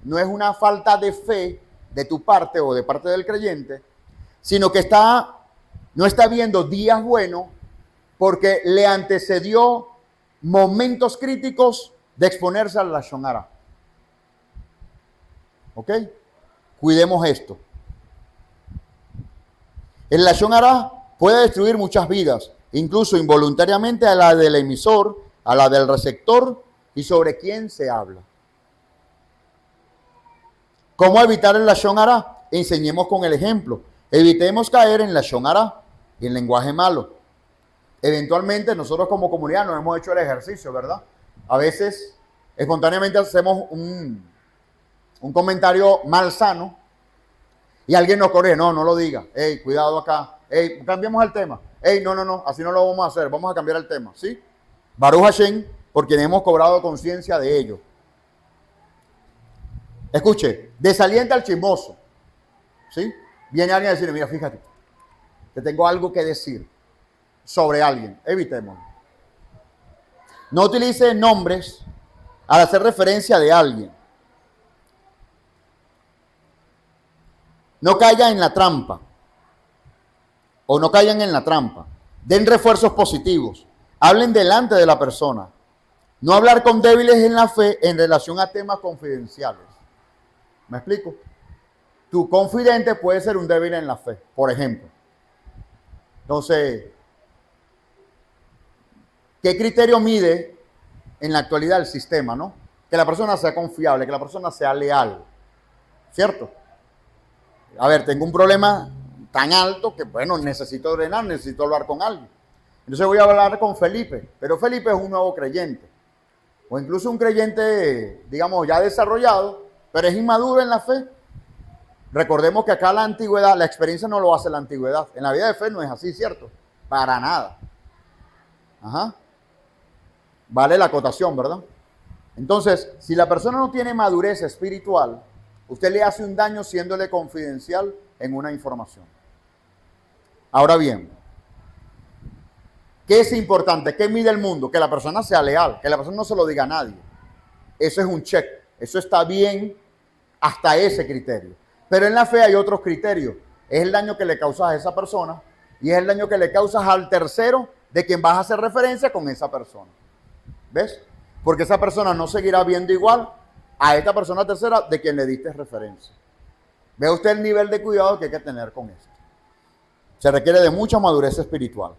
no es una falta de fe de tu parte o de parte del creyente, sino que no está viendo días buenos porque le antecedió momentos críticos de exponerse al lashon hara. ¿Ok? Cuidemos esto. El lashon hara puede destruir muchas vidas, incluso involuntariamente a la del emisor, a la del receptor y sobre quién se habla. ¿Cómo evitar el lashon hara? Enseñemos con el ejemplo. Evitemos caer en lashon hara y en lenguaje malo. Eventualmente nosotros como comunidad nos hemos hecho el ejercicio, ¿verdad? A veces espontáneamente hacemos un comentario malsano y alguien nos corrige, no lo diga, hey, cuidado acá, hey, cambiemos el tema, hey, no, así no lo vamos a hacer, vamos a cambiar el tema, ¿sí? Baruch Hashem, por quien hemos cobrado conciencia de ello. Escuche, desalienta al chismoso, ¿sí? Viene alguien a decirle, mira, fíjate, te tengo algo que decir sobre alguien, evitémoslo. No utilice nombres al hacer referencia de alguien. No caigan en la trampa. O no caigan en la trampa. Den refuerzos positivos. Hablen delante de la persona. No hablar con débiles en la fe en relación a temas confidenciales. ¿Me explico? Tu confidente puede ser un débil en la fe, por ejemplo. Entonces, ¿qué criterio mide en la actualidad el sistema, no? Que la persona sea confiable, que la persona sea leal. ¿Cierto? A ver, tengo un problema tan alto que, bueno, necesito drenar, necesito hablar con alguien. Entonces voy a hablar con Felipe, pero Felipe es un nuevo creyente. O incluso un creyente, digamos, ya desarrollado, pero es inmaduro en la fe. Recordemos que acá la antigüedad, la experiencia no lo hace la antigüedad. En la vida de fe no es así, ¿cierto? Para nada. Ajá. Vale la acotación, ¿verdad? Entonces, si la persona no tiene madurez espiritual, usted le hace un daño siéndole confidencial en una información. Ahora bien, ¿qué es importante? ¿Qué mide el mundo? Que la persona sea leal, que la persona no se lo diga a nadie. Eso es un check. Eso está bien hasta ese criterio. Pero en la fe hay otros criterios. Es el daño que le causas a esa persona y es el daño que le causas al tercero de quien vas a hacer referencia con esa persona. ¿Ves? Porque esa persona no seguirá viendo igual a esta persona tercera de quien le diste referencia. Ve usted el nivel de cuidado que hay que tener con esto. Se requiere de mucha madurez espiritual.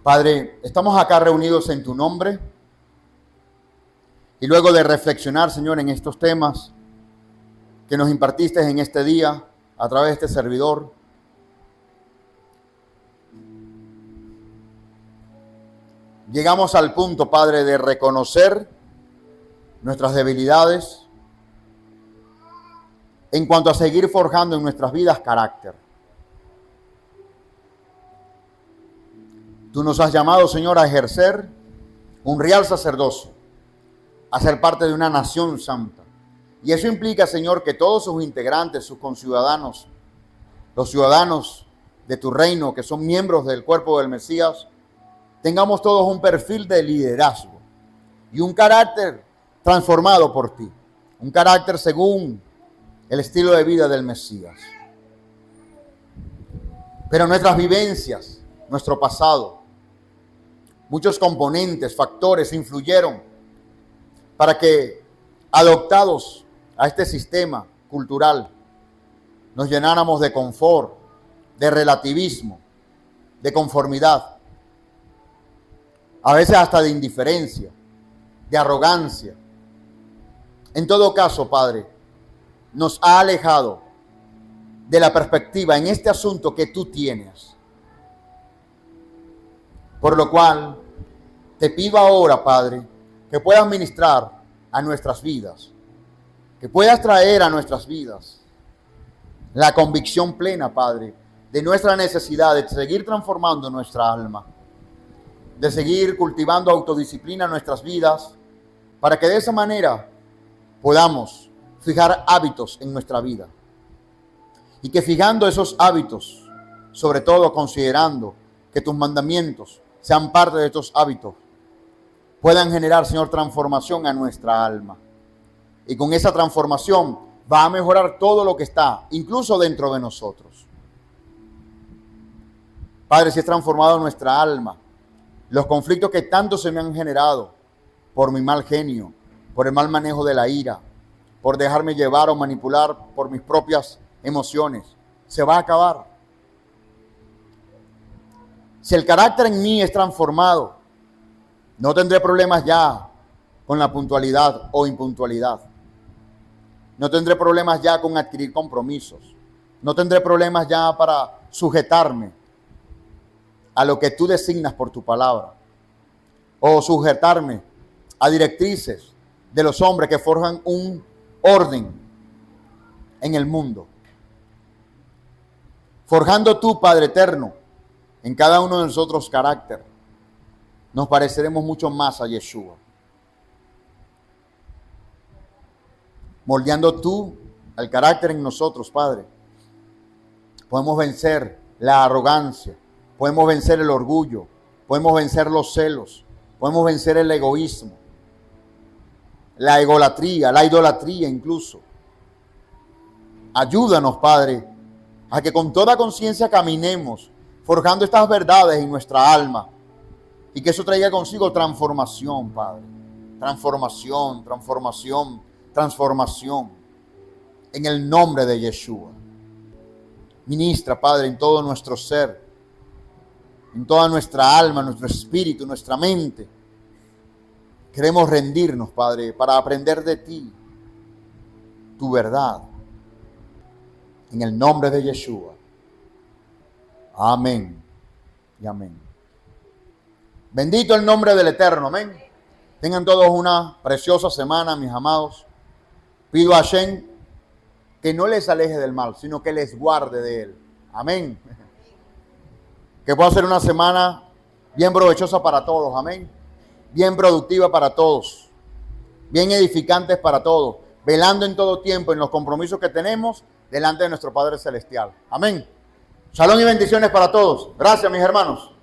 Padre, estamos acá reunidos en tu nombre y luego de reflexionar, Señor, en estos temas que nos impartiste en este día a través de este servidor, llegamos al punto, Padre, de reconocer nuestras debilidades en cuanto a seguir forjando en nuestras vidas carácter. Tú nos has llamado, Señor, a ejercer un real sacerdocio, a ser parte de una nación santa. Y eso implica, Señor, que todos sus integrantes, sus conciudadanos, los ciudadanos de tu reino, que son miembros del cuerpo del Mesías, tengamos todos un perfil de liderazgo y un carácter transformado por ti. Un carácter según el estilo de vida del Mesías. Pero nuestras vivencias, nuestro pasado, muchos componentes, factores influyeron para que, adoptados a este sistema cultural, nos llenáramos de confort, de relativismo, de conformidad, a veces hasta de indiferencia, de arrogancia. En todo caso, Padre, nos ha alejado de la perspectiva en este asunto que tú tienes. Por lo cual, te pido ahora, Padre, que puedas ministrar a nuestras vidas, que puedas traer a nuestras vidas la convicción plena, Padre, de nuestra necesidad de seguir transformando nuestra alma, de seguir cultivando autodisciplina en nuestras vidas, para que de esa manera podamos fijar hábitos en nuestra vida. Y que fijando esos hábitos, sobre todo considerando que tus mandamientos sean parte de estos hábitos, puedan generar, Señor, transformación a nuestra alma. Y con esa transformación va a mejorar todo lo que está, incluso dentro de nosotros. Padre, si es transformado nuestra alma, los conflictos que tanto se me han generado por mi mal genio, por el mal manejo de la ira, por dejarme llevar o manipular por mis propias emociones, se va a acabar. Si el carácter en mí es transformado, no tendré problemas ya con la puntualidad o impuntualidad. No tendré problemas ya con adquirir compromisos. No tendré problemas ya para sujetarme a lo que tú designas por tu palabra. O sujetarme a directrices de los hombres que forjan un orden en el mundo. Forjando tú, Padre eterno, en cada uno de nosotros carácter, nos pareceremos mucho más a Yeshua. Moldeando tú el carácter en nosotros, Padre, podemos vencer la arrogancia, podemos vencer el orgullo, podemos vencer los celos, podemos vencer el egoísmo, la idolatría incluso. Ayúdanos, Padre, a que con toda conciencia caminemos forjando estas verdades en nuestra alma y que eso traiga consigo transformación, Padre. Transformación, transformación, transformación en el nombre de Yeshua. Ministra, Padre, en todo nuestro ser, en toda nuestra alma, nuestro espíritu, nuestra mente. Queremos rendirnos, Padre, para aprender de ti, tu verdad. En el nombre de Yeshua. Amén y amén. Bendito el nombre del Eterno. Amén. Tengan todos una preciosa semana, mis amados. Pido a Hashem que no les aleje del mal, sino que les guarde de él. Amén. Que pueda ser una semana bien provechosa para todos. Amén. Bien productiva para todos. Bien edificantes para todos. Velando en todo tiempo en los compromisos que tenemos delante de nuestro Padre Celestial. Amén. Shalom y bendiciones para todos. Gracias, mis hermanos.